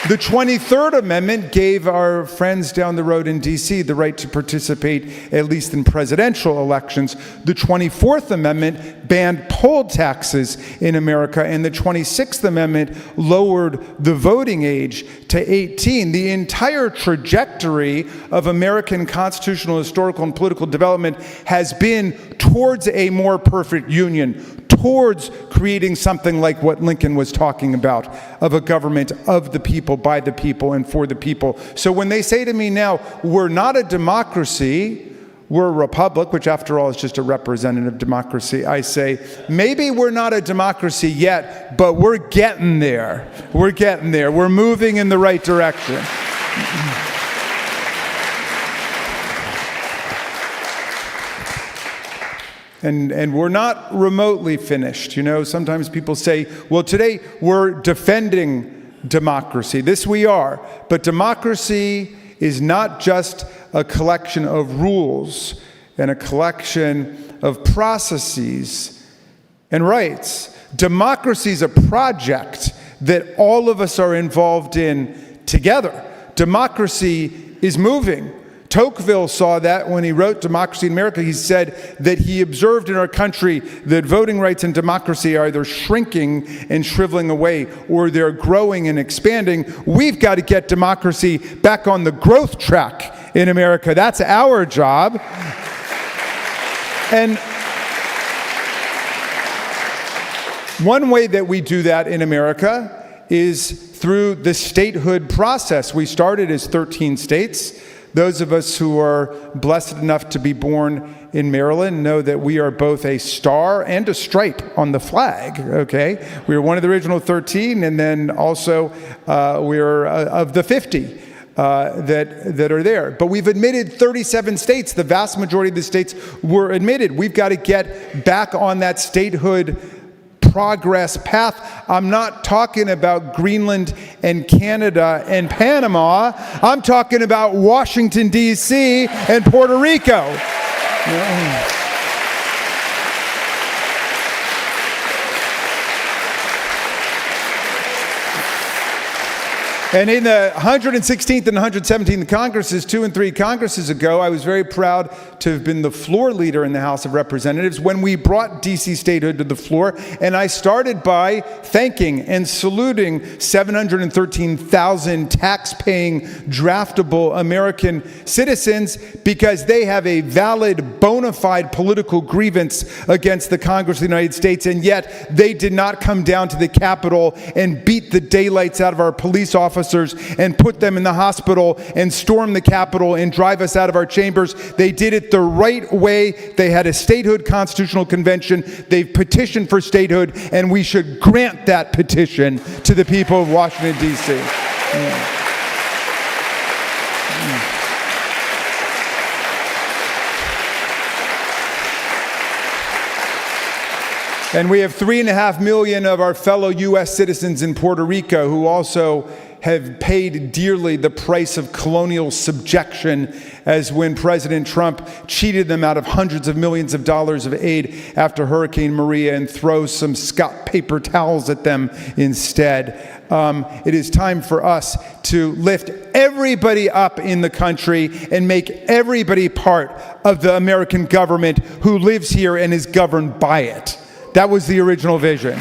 The 23rd Amendment gave our friends down the road in D.C. the right to participate, at least in presidential elections. The 24th Amendment banned poll taxes in America, and the 26th Amendment lowered the voting age to 18. The entire trajectory of American constitutional, historical, and political development has been towards a more perfect union, towards creating something like what Lincoln was talking about, of a government of the people, by the people, and for the people. So when they say to me now, we're not a democracy, we're a republic, which after all is just a representative democracy, I say, maybe we're not a democracy yet, but we're getting there. We're getting there. We're moving in the right direction. And we're not remotely finished. You know, sometimes people say, well, today we're defending democracy. This we are. But democracy is not just a collection of rules and a collection of processes and rights. Democracy is a project that all of us are involved in together. Democracy is moving. Tocqueville saw that when he wrote Democracy in America. He said that he observed in our country that voting rights and democracy are either shrinking and shriveling away or they're growing and expanding. We've got to get democracy back on the growth track in America. That's our job. And one way that we do that in America is through the statehood process. We started as 13 states. Those of us who are blessed enough to be born in Maryland know that we are both a star and a stripe on the flag, okay? We are one of the original 13, and then also we're of the 50 that are there. But we've admitted 37 states. The vast majority of the states were admitted. We've got to get back on that statehood progress path. I'm not talking about Greenland and Canada and Panama. I'm talking about Washington, D.C. and Puerto Rico. And in the 116th and 117th Congresses, 2 and 3 Congresses ago, I was very proud to have been the floor leader in the House of Representatives when we brought D.C. statehood to the floor. And I started by thanking and saluting 713,000 tax-paying, draftable American citizens because they have a valid, bona fide political grievance against the Congress of the United States, and yet they did not come down to the Capitol and beat the daylights out of our police officers and put them in the hospital and storm the Capitol and drive us out of our chambers. They did it the right way. They had a statehood constitutional convention. They've petitioned for statehood, and we should grant that petition to the people of Washington, D.C. And we have 3.5 million of our fellow U.S. citizens in Puerto Rico who also have paid dearly the price of colonial subjection, as when President Trump cheated them out of hundreds of millions of dollars of aid after Hurricane Maria and throws some Scott paper towels at them instead. It is time for us to lift everybody up in the country and make everybody part of the American government who lives here and is governed by it. That was the original vision.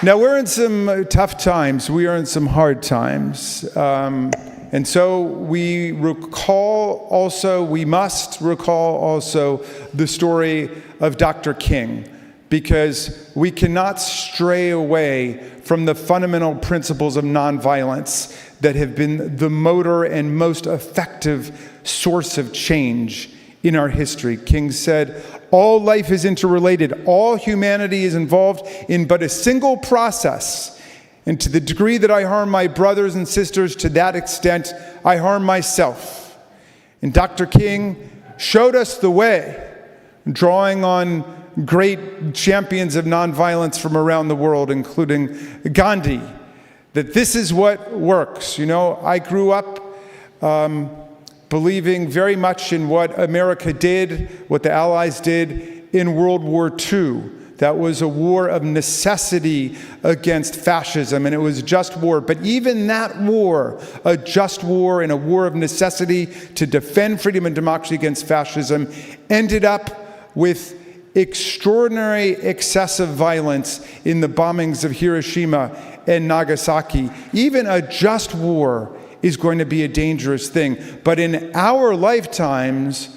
Now, we're in some tough times. We are in some hard times. And so we must recall also the story of Dr. King, because we cannot stray away from the fundamental principles of nonviolence that have been the motor and most effective source of change in our history. King said, "All life is interrelated. All humanity is involved in but a single process. And to the degree that I harm my brothers and sisters, to that extent I harm myself." And Dr. King showed us the way, drawing on great champions of nonviolence from around the world, including Gandhi, that this is what works. You know, I grew up believing very much in what America did, what the Allies did in World War II. That was a war of necessity against fascism, and it was a just war. But even that war, a just war and a war of necessity to defend freedom and democracy against fascism, ended up with extraordinary excessive violence in the bombings of Hiroshima and Nagasaki. Even a just war is going to be a dangerous thing. But in our lifetimes,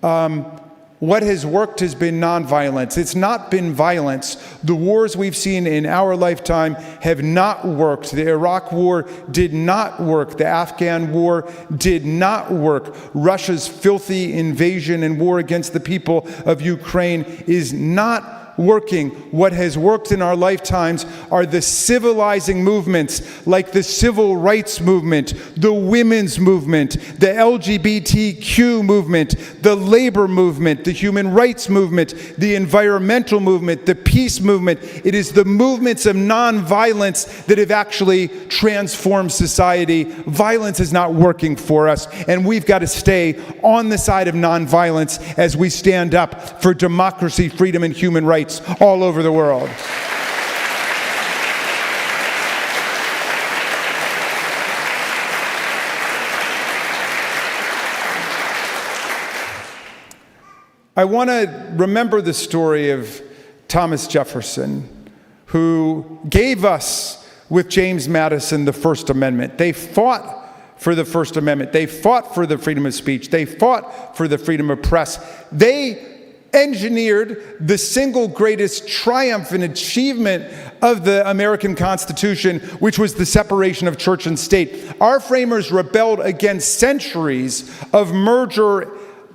what has worked has been nonviolence. It's not been violence. The wars we've seen in our lifetime have not worked. The Iraq War did not work. The Afghan War did not work. Russia's filthy invasion and war against the people of Ukraine is not working. What has worked in our lifetimes are the civilizing movements like the civil rights movement, the women's movement, the LGBTQ movement, the labor movement, the human rights movement, the environmental movement, the peace movement. It is the movements of nonviolence that have actually transformed society. Violence is not working for us, and we've got to stay on the side of nonviolence as we stand up for democracy, freedom, and human rights all over the world. I want to remember the story of Thomas Jefferson, who gave us, with James Madison, the First Amendment. They fought for the First Amendment. They fought for the freedom of speech. They fought for the freedom of press. They engineered the single greatest triumph and achievement of the American Constitution, which was the separation of church and state. Our framers rebelled against centuries of merger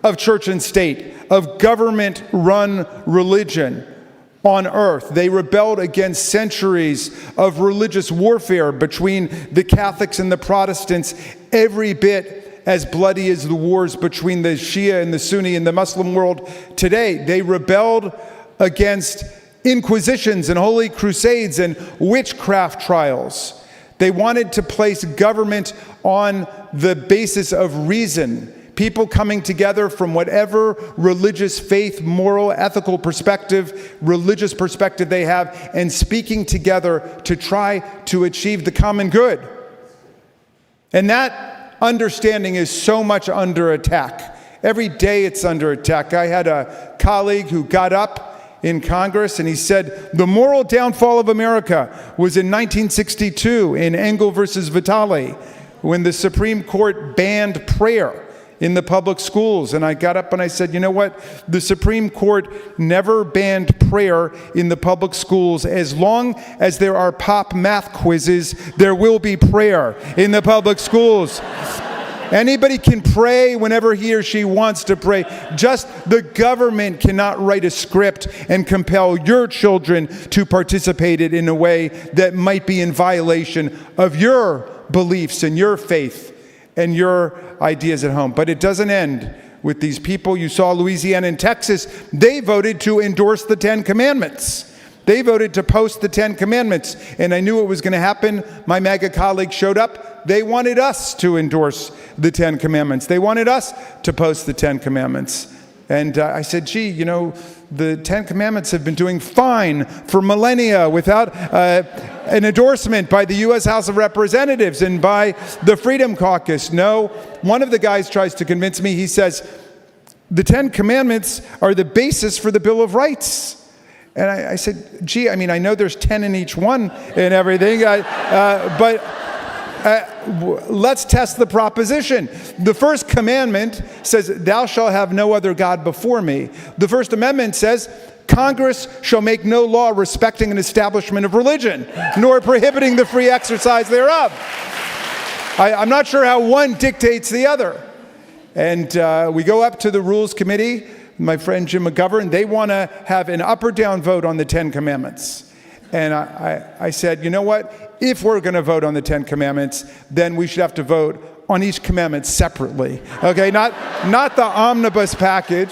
of church and state, of government-run religion on earth. They rebelled against centuries of religious warfare between the Catholics and the Protestants, every bit as bloody as the wars between the Shia and the Sunni in the Muslim world today. They rebelled against inquisitions and holy crusades and witchcraft trials. They wanted to place government on the basis of reason, People coming together from whatever religious faith, moral, ethical perspective, religious perspective they have, and speaking together to try to achieve the common good. And that understanding is so much under attack. Every day it's under attack. I had a colleague who got up in Congress and he said, the moral downfall of America was in 1962 in Engel versus Vitale, when the Supreme Court banned prayer in the public schools. And I got up and I said, you know what? The Supreme Court never banned prayer in the public schools. As long as there are pop math quizzes, there will be prayer in the public schools. Anybody can pray whenever he or she wants to pray. Just the government cannot write a script and compel your children to participate in a way that might be in violation of your beliefs and your faith and your ideas at home. But it doesn't end with these people. You saw Louisiana and Texas. They voted to endorse the 10 Commandments. They voted to post the 10 Commandments. And I knew it was going to happen. My MAGA colleague showed up. They wanted us to endorse the 10 Commandments. They wanted us to post the 10 Commandments. And I said, gee, you know, the 10 Commandments have been doing fine for millennia without an endorsement by the U.S. House of Representatives and by the Freedom Caucus. No, one of the guys tries to convince me. He says, the 10 Commandments are the basis for the Bill of Rights. And I said, gee, I mean, I know there's 10 in each one and everything, but let's test the proposition. The first commandment says, thou shalt have no other God before me. The First Amendment says, Congress shall make no law respecting an establishment of religion, nor prohibiting the free exercise thereof. I'm not sure how one dictates the other. And we go up to the Rules Committee, my friend Jim McGovern, they want to have an up or down vote on the 10 Commandments. And I said, you know what? If we're going to vote on the 10 Commandments, then we should have to vote on each commandment separately. Okay, not the omnibus package.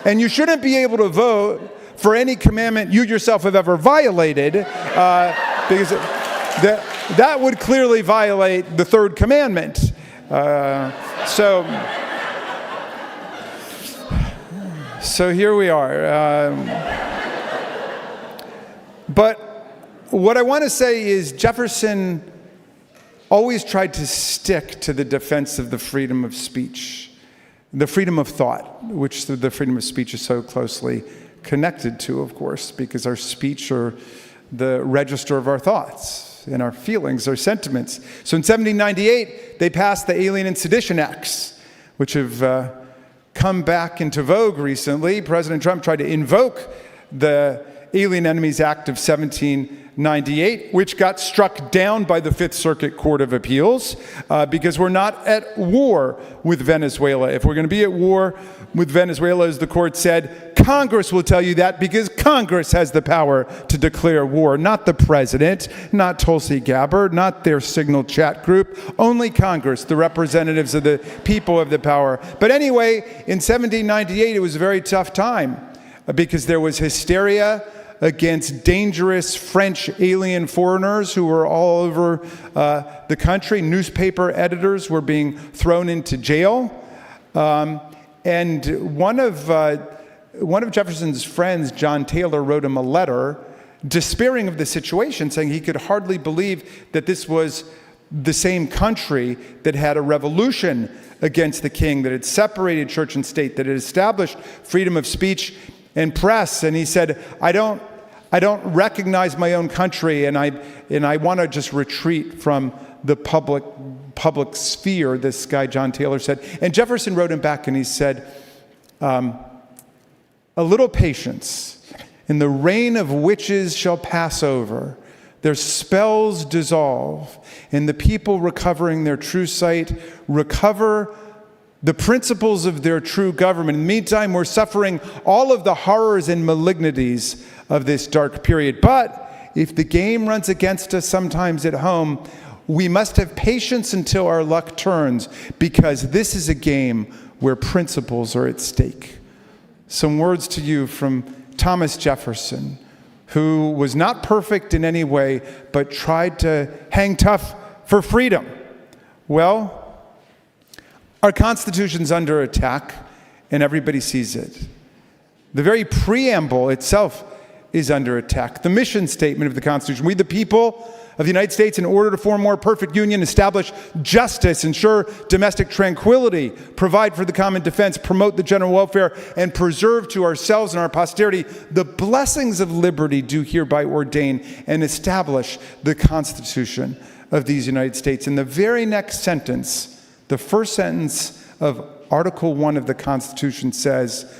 And you shouldn't be able to vote for any commandment you yourself have ever violated, because that would clearly violate the third commandment. So here we are. But what I want to say is Jefferson always tried to stick to the defense of the freedom of speech, the freedom of thought, which the freedom of speech is so closely connected to, of course, because our speech are the register of our thoughts and our feelings, our sentiments. So in 1798, they passed the Alien and Sedition Acts, which have come back into vogue recently. President Trump tried to invoke the Alien Enemies Act of 1798, which got struck down by the Fifth Circuit Court of Appeals because we're not at war with Venezuela. If we're going to be at war with Venezuela, as the court said, Congress will tell you that because Congress has the power to declare war, not the president, not Tulsi Gabbard, not their Signal chat group, only Congress, the representatives of the people have the power. But anyway, in 1798, it was a very tough time because there was hysteria against dangerous French alien foreigners who were all over the country. Newspaper editors were being thrown into jail. And one of Jefferson's friends, John Taylor, wrote him a letter despairing of the situation, saying he could hardly believe that this was the same country that had a revolution against the king, that had separated church and state, that had established freedom of speech and press. And he said, I don't recognize my own country, and I want to just retreat from the public sphere, this guy John Taylor said. And Jefferson wrote him back and he said, a little patience, and the reign of witches shall pass over, their spells dissolve, and the people recovering their true sight recover the principles of their true government. In the meantime, we're suffering all of the horrors and malignities of this dark period. But if the game runs against us sometimes at home, we must have patience until our luck turns, because this is a game where principles are at stake. Some words to you from Thomas Jefferson, who was not perfect in any way, but tried to hang tough for freedom. Well, Our Constitution's under attack, and everybody sees it. The very preamble itself is under attack. The mission statement of the Constitution: we, the people of the United States, in order to form a more perfect union, establish justice, ensure domestic tranquility, provide for the common defense, promote the general welfare, and preserve to ourselves and our posterity the blessings of liberty, do hereby ordain and establish the Constitution of these United States. In the very next sentence, the first sentence of Article 1 of the Constitution says,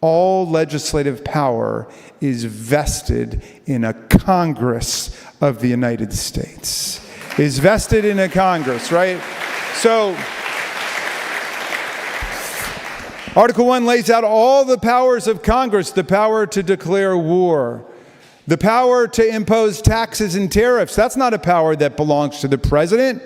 all legislative power is vested in a Congress of the United States. Is vested in a Congress, right? So, Article 1 lays out all the powers of Congress: the power to declare war, the power to impose taxes and tariffs. That's not a power that belongs to the president.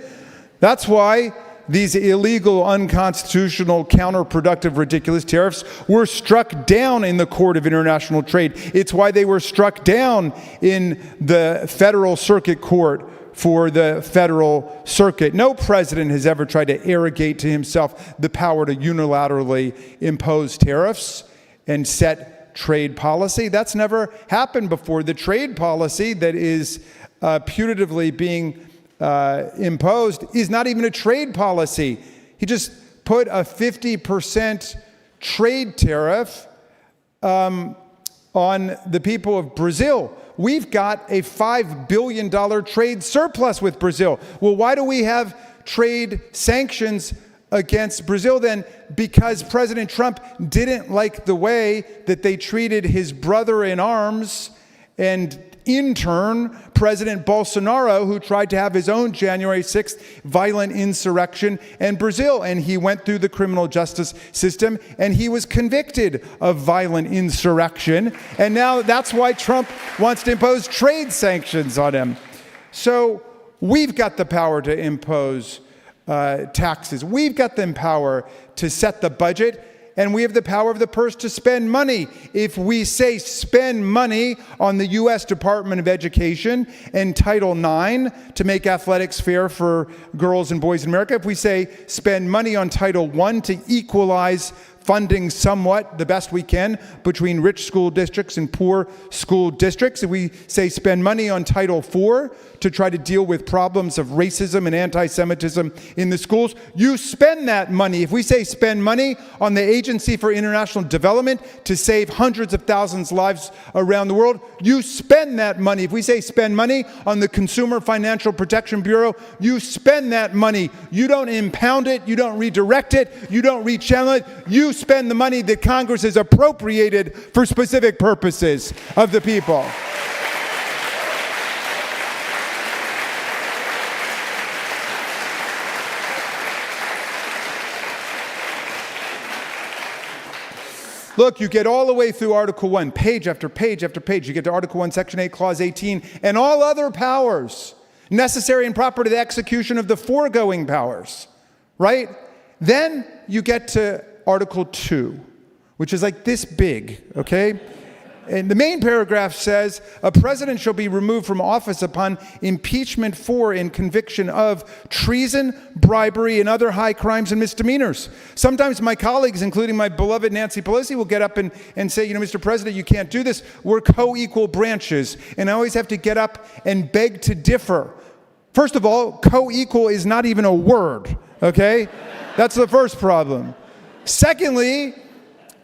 That's why these illegal, unconstitutional, counterproductive, ridiculous tariffs were struck down in the Court of International Trade. It's why they were struck down in the Federal Circuit Court for the Federal Circuit. No president has ever tried to arrogate to himself the power to unilaterally impose tariffs and set trade policy. That's never happened before. The trade policy that is putatively being imposed is not even a trade policy. He just put a 50% trade tariff on the people of Brazil. We've got a $5 billion trade surplus with Brazil. Well, why do we have trade sanctions against Brazil then? Because President Trump didn't like the way that they treated his brother in arms and in turn, President Bolsonaro, who tried to have his own January 6th violent insurrection in Brazil. And he went through the criminal justice system, and he was convicted of violent insurrection. And now that's why Trump wants to impose trade sanctions on him. So we've got the power to impose taxes. We've got the power to set the budget. And we have the power of the purse to spend money. If we say spend money on the U.S. Department of Education and Title IX to make athletics fair for girls and boys in America, if we say spend money on Title I to equalize funding somewhat, the best we can, between rich school districts and poor school districts, if we say spend money on Title IV to try to deal with problems of racism and anti-Semitism in the schools, you spend that money. If we say spend money on the Agency for International Development to save hundreds of thousands of lives around the world, you spend that money. If we say spend money on the Consumer Financial Protection Bureau, you spend that money. You don't impound it, you don't redirect it, you don't rechannel it, you spend the money that Congress has appropriated for specific purposes of the people. Look, you get all the way through Article 1, page after page after page. You get to Article 1, Section 8, Clause 18, and all other powers necessary and proper to the execution of the foregoing powers, right? Then you get to Article 2, which is like this big, okay? And the main paragraph says, a president shall be removed from office upon impeachment for and conviction of treason, bribery, and other high crimes and misdemeanors. Sometimes my colleagues, including my beloved Nancy Pelosi, will get up and say, Mr. President, you can't do this. We're co-equal branches. And I always have to get up and beg to differ. First of all, co-equal is not even a word, okay? That's the first problem. Secondly,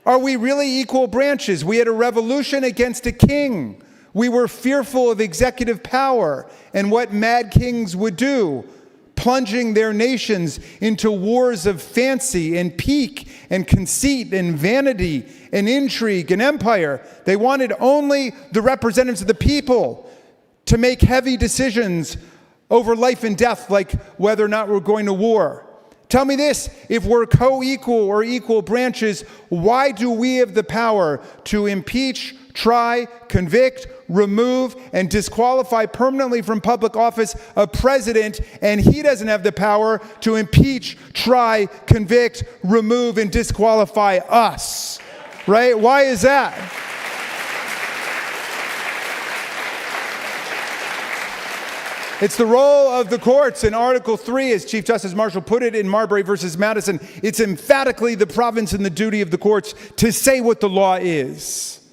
are we really equal branches? We had a revolution against a king. We were fearful of executive power and what mad kings would do, plunging their nations into wars of fancy and pique and conceit and vanity and intrigue and empire. They wanted only the representatives of the people to make heavy decisions over life and death, like whether or not we're going to war. Tell me this, if we're co-equal or equal branches, why do we have the power to impeach, try, convict, remove, and disqualify permanently from public office a president, and he doesn't have the power to impeach, try, convict, remove, and disqualify us? Right? Why is that? It's the role of the courts. In Article 3, as Chief Justice Marshall put it in Marbury versus Madison, it's emphatically the province and the duty of the courts to say what the law is.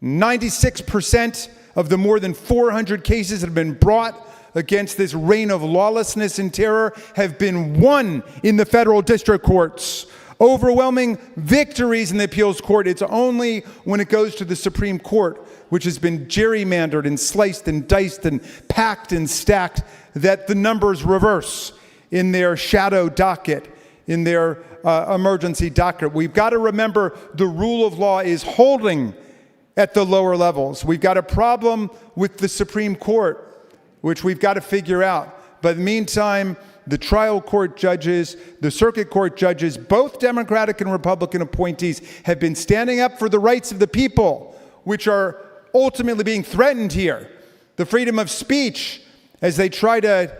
96% of the more than 400 cases that have been brought against this reign of lawlessness and terror have been won in the federal district courts. Overwhelming victories in the appeals court. It's only when it goes to the Supreme Court, which has been gerrymandered and sliced and diced and packed and stacked, that the numbers reverse in their shadow docket, in their emergency docket. We've got to remember the rule of law is holding at the lower levels. We've got a problem with the Supreme Court, which we've got to figure out. But in the meantime, the trial court judges, the circuit court judges, both Democratic and Republican appointees have been standing up for the rights of the people, which are ultimately being threatened here. The freedom of speech, as they try to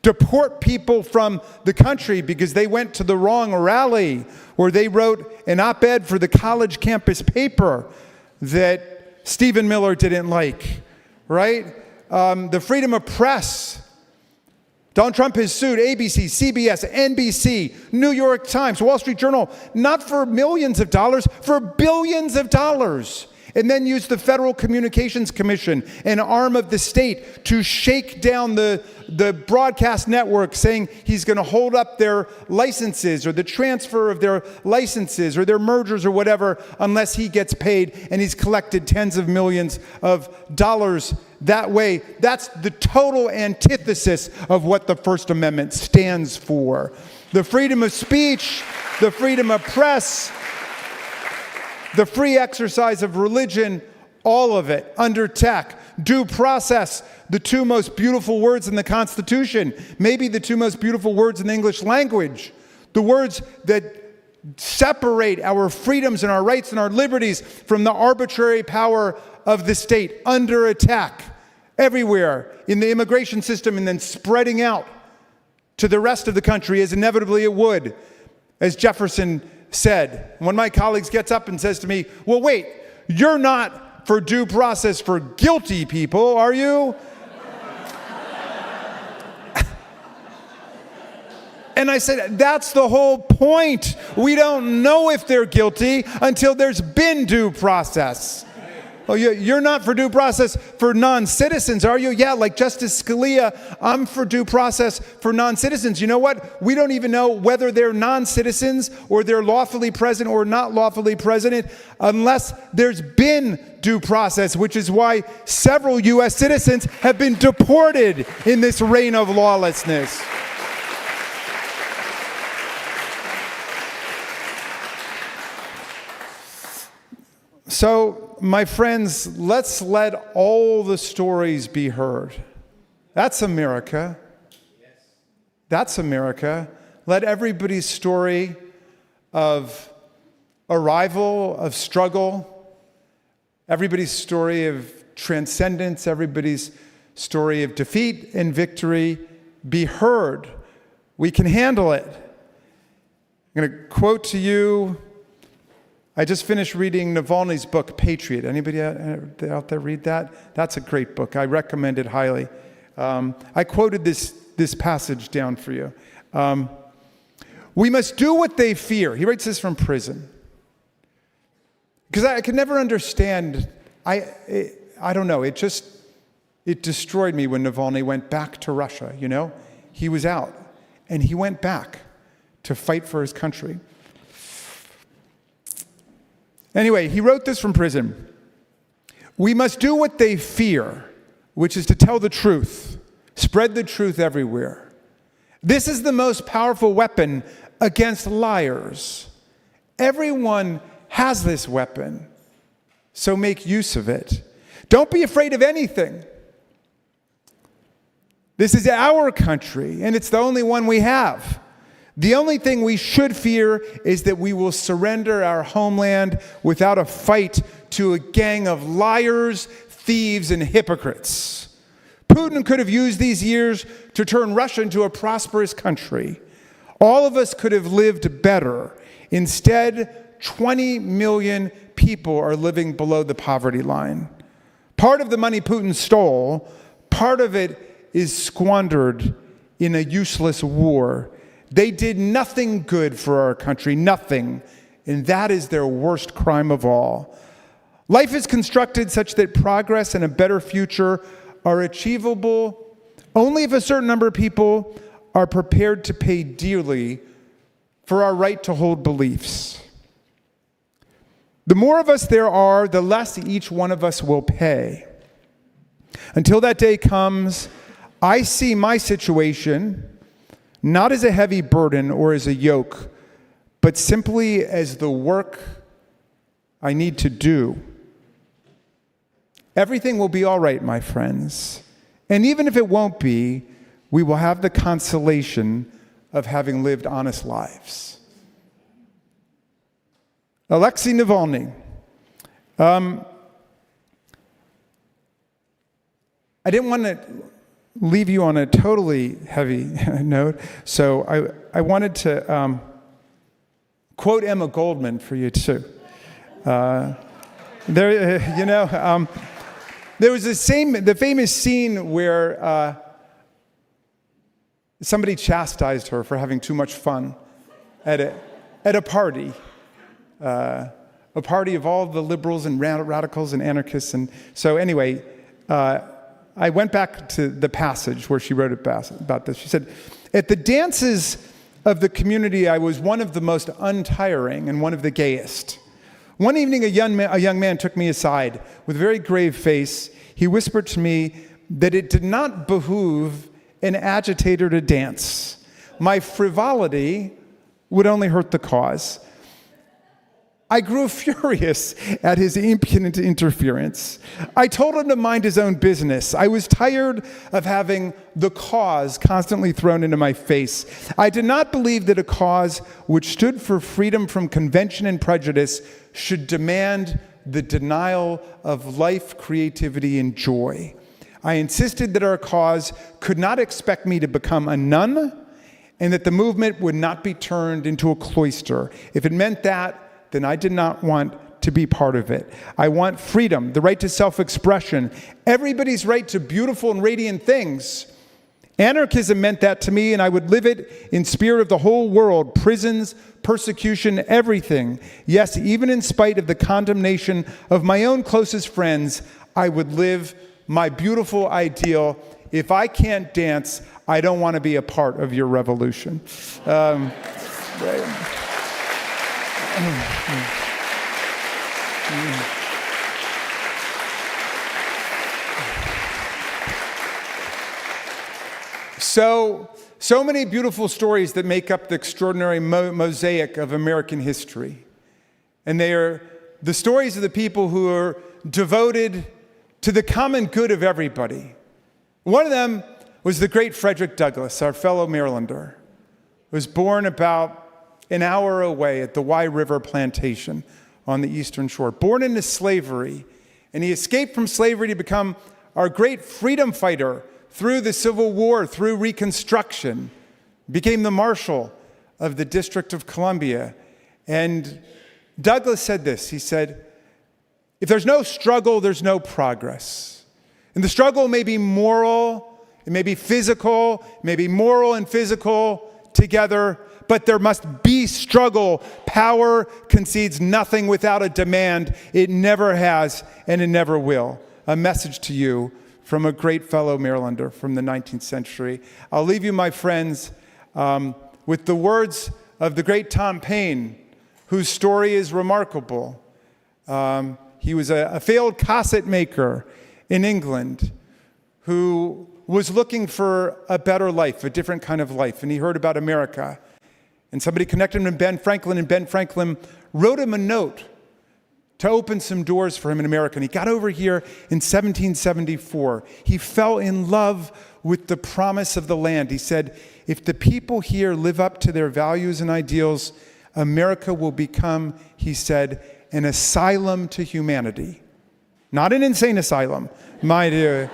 deport people from the country because they went to the wrong rally, or they wrote an op-ed for the college campus paper that Stephen Miller didn't like, right? The freedom of press. Donald Trump has sued ABC, CBS, NBC, New York Times, Wall Street Journal, not for millions of dollars, for billions of dollars. And then used the Federal Communications Commission, an arm of the state, to shake down the broadcast network, saying he's going to hold up their licenses or the transfer of their licenses or their mergers or whatever unless he gets paid, and he's collected tens of millions of dollars that way. That's the total antithesis of what the First Amendment stands for. The freedom of speech, the freedom of press, the free exercise of religion, all of it under attack. Due process, the two most beautiful words in the Constitution, maybe the two most beautiful words in the English language, the words that separate our freedoms and our rights and our liberties from the arbitrary power of the state, under attack everywhere in the immigration system, and then spreading out to the rest of the country, as inevitably it would, as Jefferson said. When my colleagues gets up and says to me, well, wait, you're not for due process for guilty people, are you? And I said, that's the whole point. We don't know if they're guilty until there's been due process. Oh, you're not for due process for non-citizens, are you? Yeah, like Justice Scalia, I'm for due process for non-citizens. You know what? We don't even know whether they're non-citizens or they're lawfully present or not lawfully present unless there's been due process, which is why several U.S. citizens have been deported in this reign of lawlessness. So, my friends, let's let all the stories be heard. That's America. That's America. Let everybody's story of arrival, of struggle, everybody's story of transcendence, everybody's story of defeat and victory be heard. We can handle it. I'm going to quote to you. I just finished reading Navalny's book, Patriot. Anybody out there read that? That's a great book. I recommend it highly. I quoted this passage down for you. We must do what they fear. He writes this from prison. Because I could never understand. I don't know. It destroyed me when Navalny went back to Russia, you know? He was out, and he went back to fight for his country. Anyway, he wrote this from prison. We must do what they fear, which is to tell the truth, spread the truth everywhere. This is the most powerful weapon against liars. Everyone has this weapon, so make use of it. Don't be afraid of anything. This is our country, and it's the only one we have. The only thing we should fear is that we will surrender our homeland without a fight to a gang of liars, thieves, and hypocrites. Putin could have used these years to turn Russia into a prosperous country. All of us could have lived better. Instead, 20 million people are living below the poverty line. Part of the money Putin stole, part of it is squandered in a useless war. They did nothing good for our country, nothing. And that is their worst crime of all. Life is constructed such that progress and a better future are achievable only if a certain number of people are prepared to pay dearly for our right to hold beliefs. The more of us there are, the less each one of us will pay. Until that day comes, I see my situation not as a heavy burden or as a yoke, but simply as the work I need to do. Everything will be all right, my friends. And even if it won't be, we will have the consolation of having lived honest lives. Alexei Navalny. I didn't want to leave you on a totally heavy note, so I wanted to quote Emma Goldman for you too. There was the famous scene where somebody chastised her for having too much fun at a party. A party of all the liberals and radicals and anarchists. And so anyway, I went back to the passage where she wrote about this. She said, "At the dances of the community, I was one of the most untiring and one of the gayest. One evening, a young man took me aside. With a very grave face, he whispered to me that it did not behoove an agitator to dance. My frivolity would only hurt the cause. I grew furious at his impudent interference. I told him to mind his own business. I was tired of having the cause constantly thrown into my face. I did not believe that a cause which stood for freedom from convention and prejudice should demand the denial of life, creativity, and joy. I insisted that our cause could not expect me to become a nun, and that the movement would not be turned into a cloister. If it meant that, then I did not want to be part of it. I want freedom, the right to self-expression, everybody's right to beautiful and radiant things. Anarchism meant that to me, and I would live it in spirit of the whole world, prisons, persecution, everything. Yes, even in spite of the condemnation of my own closest friends, I would live my beautiful ideal. If I can't dance, I don't want to be a part of your revolution." So many beautiful stories that make up the extraordinary mosaic of American history. And they are the stories of the people who are devoted to the common good of everybody. One of them was the great Frederick Douglass, our fellow Marylander, who was born about an hour away at the Wye River Plantation on the Eastern Shore. Born into slavery, and he escaped from slavery to become our great freedom fighter through the Civil War, through Reconstruction, became the Marshal of the District of Columbia. And Douglass said this, he said, "If there's no struggle, there's no progress. And the struggle may be moral, it may be physical, it may be moral and physical together, but there must be struggle. Power concedes nothing without a demand. It never has, and it never will." A message to you from a great fellow Marylander from the 19th century. I'll leave you, my friends, with the words of the great Tom Paine, whose story is remarkable. He was a failed cassette maker in England who was looking for a better life, a different kind of life, and he heard about America. And somebody connected him to Ben Franklin, and Ben Franklin wrote him a note to open some doors for him in America. And he got over here in 1774. He fell in love with the promise of the land. He said, "If the people here live up to their values and ideals, America will become," he said, "an asylum to humanity." Not an insane asylum, mind you.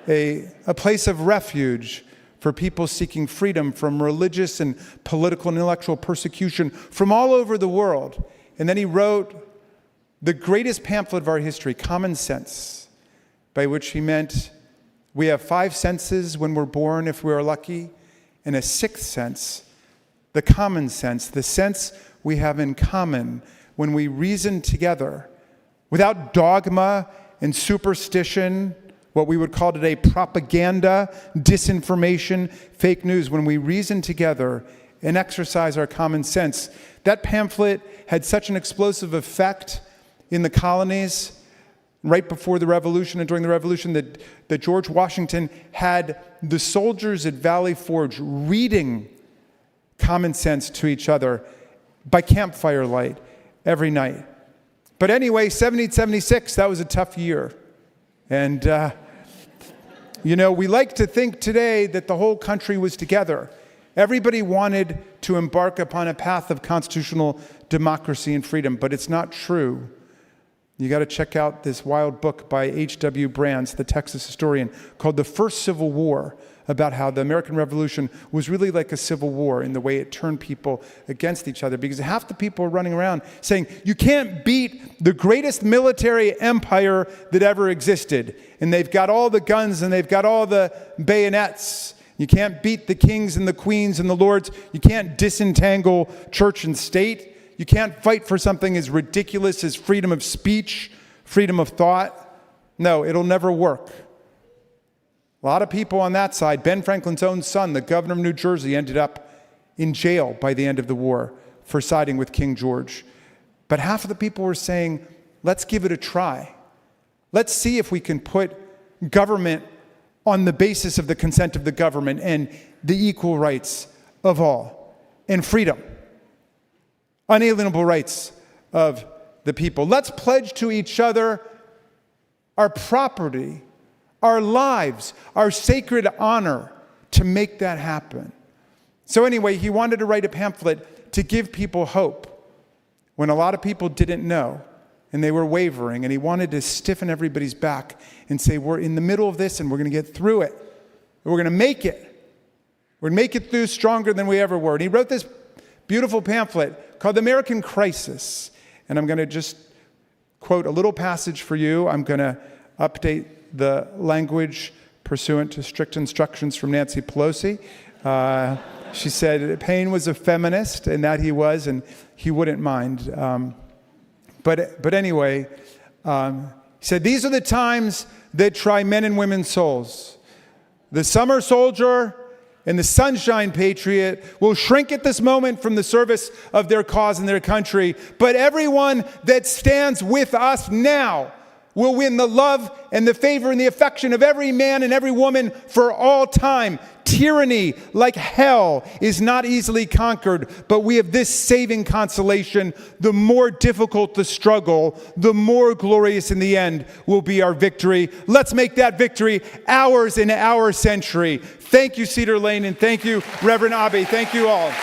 A place of refuge for people seeking freedom from religious and political and intellectual persecution from all over the world. And then he wrote the greatest pamphlet of our history, Common Sense, by which he meant We have 5 senses when we're born, if we're lucky, and a 6th sense, the common sense, the sense we have in common when we reason together without dogma and superstition, what we would call today propaganda, disinformation, fake news, when we reason together and exercise our common sense. That pamphlet had such an explosive effect in the colonies right before the Revolution and during the Revolution that George Washington had the soldiers at Valley Forge reading common sense to each other by campfire light every night. But anyway, 1776, that was a tough year. And, we like to think today that the whole country was together. Everybody wanted to embark upon a path of constitutional democracy and freedom, but it's not true. You got to check out this wild book by H.W. Brands, the Texas historian, called The First Civil War, about how the American Revolution was really like a civil war in the way it turned people against each other, because half the people are running around saying, you can't beat the greatest military empire that ever existed. And they've got all the guns and they've got all the bayonets. You can't beat the kings and the queens and the lords. You can't disentangle church and state. You can't fight for something as ridiculous as freedom of speech, freedom of thought. No, it'll never work. A lot of people on that side, Ben Franklin's own son, the governor of New Jersey, ended up in jail by the end of the war for siding with King George. But half of the people were saying, let's give it a try. Let's see if we can put government on the basis of the consent of the government and the equal rights of all and freedom, unalienable rights of the people. Let's pledge to each other our property, our lives, our sacred honor to make that happen. So anyway, he wanted to write a pamphlet to give people hope when a lot of people didn't know and they were wavering, and he wanted to stiffen everybody's back and say, we're in the middle of this and we're going to get through it. We're going to make it. We're going to make it through stronger than we ever were. And he wrote this beautiful pamphlet called The American Crisis. And I'm going to just quote a little passage for you. I'm going to update the language pursuant to strict instructions from Nancy Pelosi. She said Paine was a feminist, and that he was, and he wouldn't mind. But anyway, he said, these are the times that try men and women's souls. The summer soldier and the sunshine patriot will shrink at this moment from the service of their cause and their country, but everyone that stands with us now will win the love and the favor and the affection of every man and every woman for all time. Tyranny, like hell, is not easily conquered, but we have this saving consolation. The more difficult the struggle, the more glorious in the end will be our victory. Let's make that victory ours in our century. Thank you, Cedar Lane, and thank you, Reverend Abbey. Thank you all.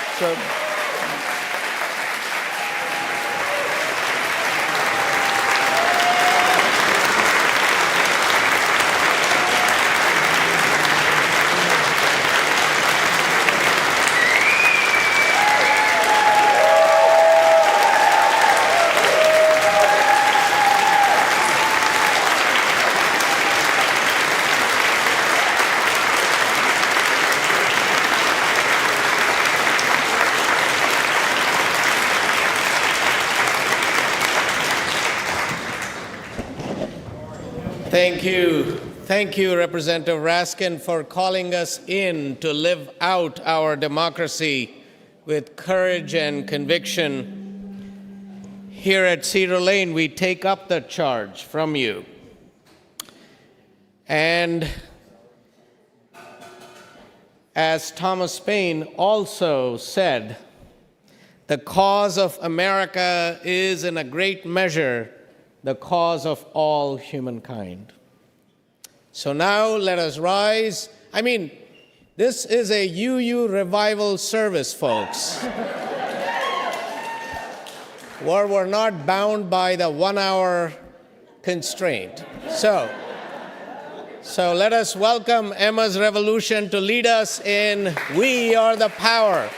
Thank you, Representative Raskin, for calling us in to live out our democracy with courage and conviction. Here at Cedar Lane, we take up the charge from you. And as Thomas Paine also said, the cause of America is in a great measure the cause of all humankind. So now let us rise. This is a UU revival service, folks. Where we're not bound by the 1-hour constraint. So let us welcome Emma's Revolution to lead us in We Are the Power.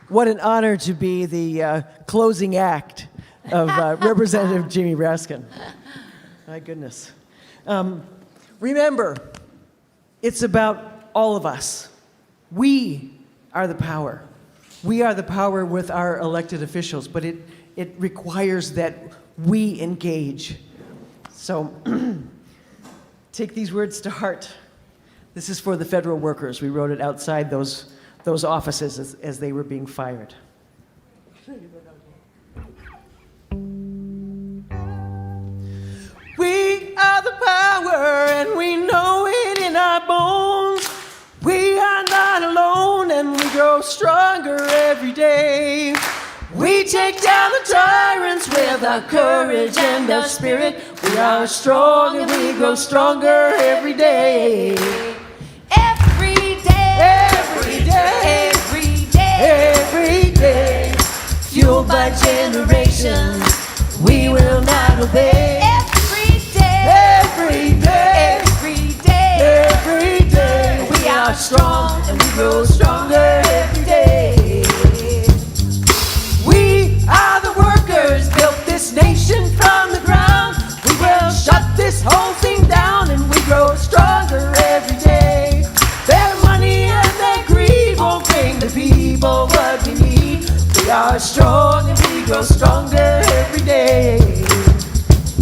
What an honor to be the closing act of Representative Jamie Raskin. My goodness. Remember, it's about all of us. We are the power. We are the power with our elected officials, but it requires that we engage. So take these words to heart. This is for the federal workers. We wrote it outside those offices as they were being fired. We are the power, and we know it in our bones. We are not alone, and we grow stronger every day. We take down the tyrants with our courage and our spirit. We are strong, and we grow stronger every day. Every day, Every day, every day, every day. fueled by generations, we will not obey. Every day, Every day, every day, every day. we are strong and we grow stronger every day. We are the workers, built this nation from the ground. We will shut this whole thing down, and we grow stronger every day. Their money and their greed won't bring the people what we need. We are strong and we grow stronger every day.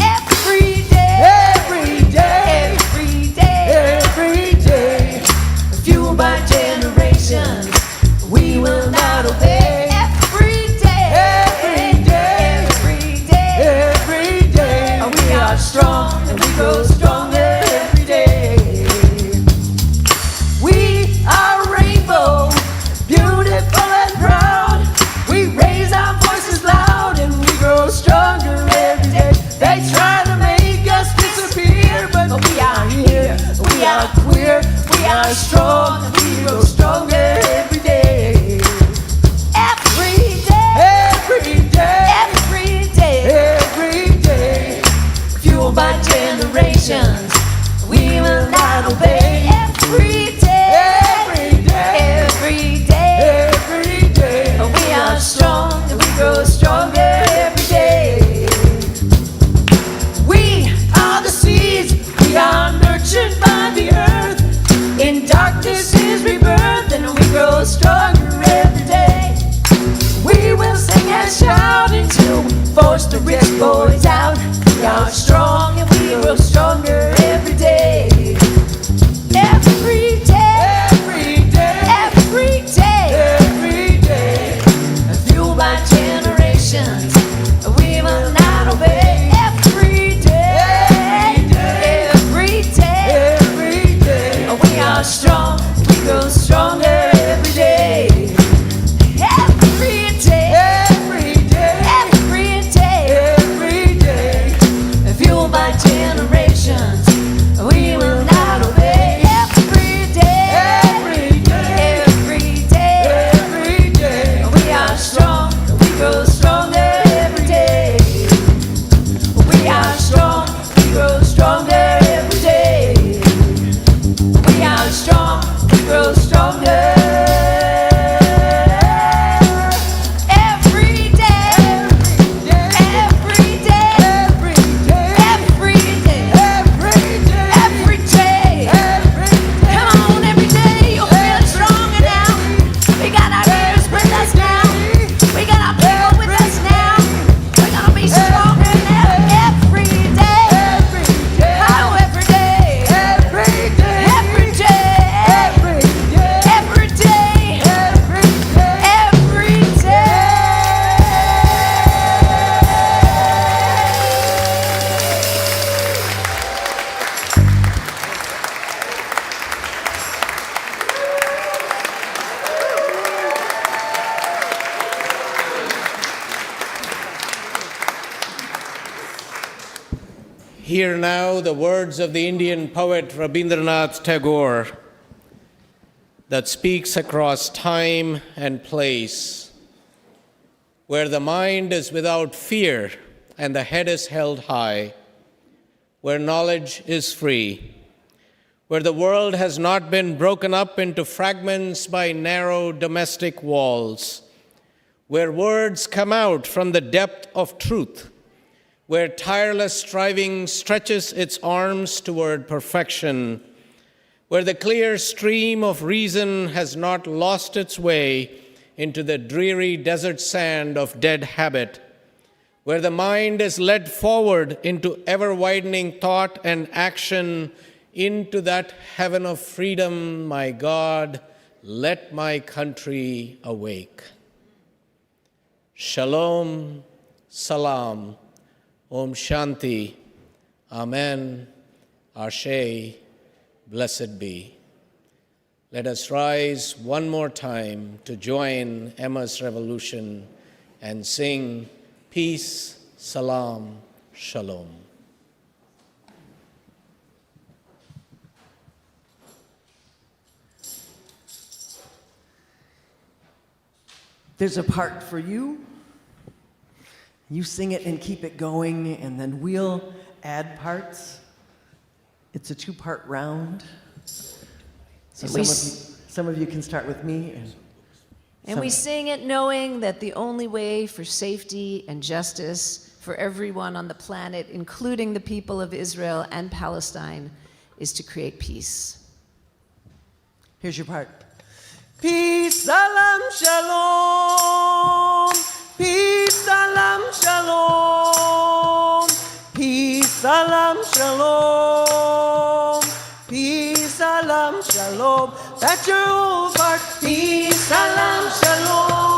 Every day, Every day, every day, every day. fueled by generations, we will not obey. Every day, Every day, every day, every day. we are strong and we grow stronger every day. We are rainbow, beautiful and proud. We raise our voices loud and we grow stronger every day. They try to make us disappear, but we are here. We are queer, we are strong, and we grow stronger every day. Every day, Every day, every day, every day. fueled by generations, we will not obey. Every day, Every day, every day, every day. we are strong and we grow stronger every day. We are the seeds, we are nurtured by the earth. In darkness is rebirth, and we grow stronger every day. We will sing and shout until we force the rich boys out. We are strong and we grow stronger every day. Every day, Every day, every day, every day. fueled by generations, we will not obey. Every day, every day, Every day, we are strong, we grow stronger every day. Every day, every day, every day, every day. fueled by generations, we will not obey. Every day, Every day, every day, every day. we are strong, we grow stronger every day. We are strong, we grow stronger every day. We are strong, we grow stronger. Every day, every day, Every day, every day, every day, every day. Come on, every day, you'll feel stronger now. We got our leaders with us now. We got our people with us now. We're gonna be stronger now. Every day, oh, every day, every day, every day, every day. Hear now the words of the Indian poet Rabindranath Tagore that speaks across time and place, where the mind is without fear and the head is held high, where knowledge is free, where the world has not been broken up into fragments by narrow domestic walls, where words come out from the depth of truth, where tireless striving stretches its arms toward perfection, where the clear stream of reason has not lost its way into the dreary desert sand of dead habit, where the mind is led forward into ever-widening thought and action into that heaven of freedom, my God, let my country awake. Shalom, salam, Om Shanti, Amen, Ashe, blessed be. Let us rise one more time to join Emma's revolution and sing peace, salam, shalom. There's a part for you. You sing it and keep it going, and then we'll add parts. It's a 2-part round. So some of you can start with me. And we sing it knowing that the only way for safety and justice for everyone on the planet, including the people of Israel and Palestine, is to create peace. Here's your part. Peace, salam, shalom. Peace, salam, shalom. Peace, salam, shalom. Peace, salam, shalom. That's your whole part. Peace, salam, shalom.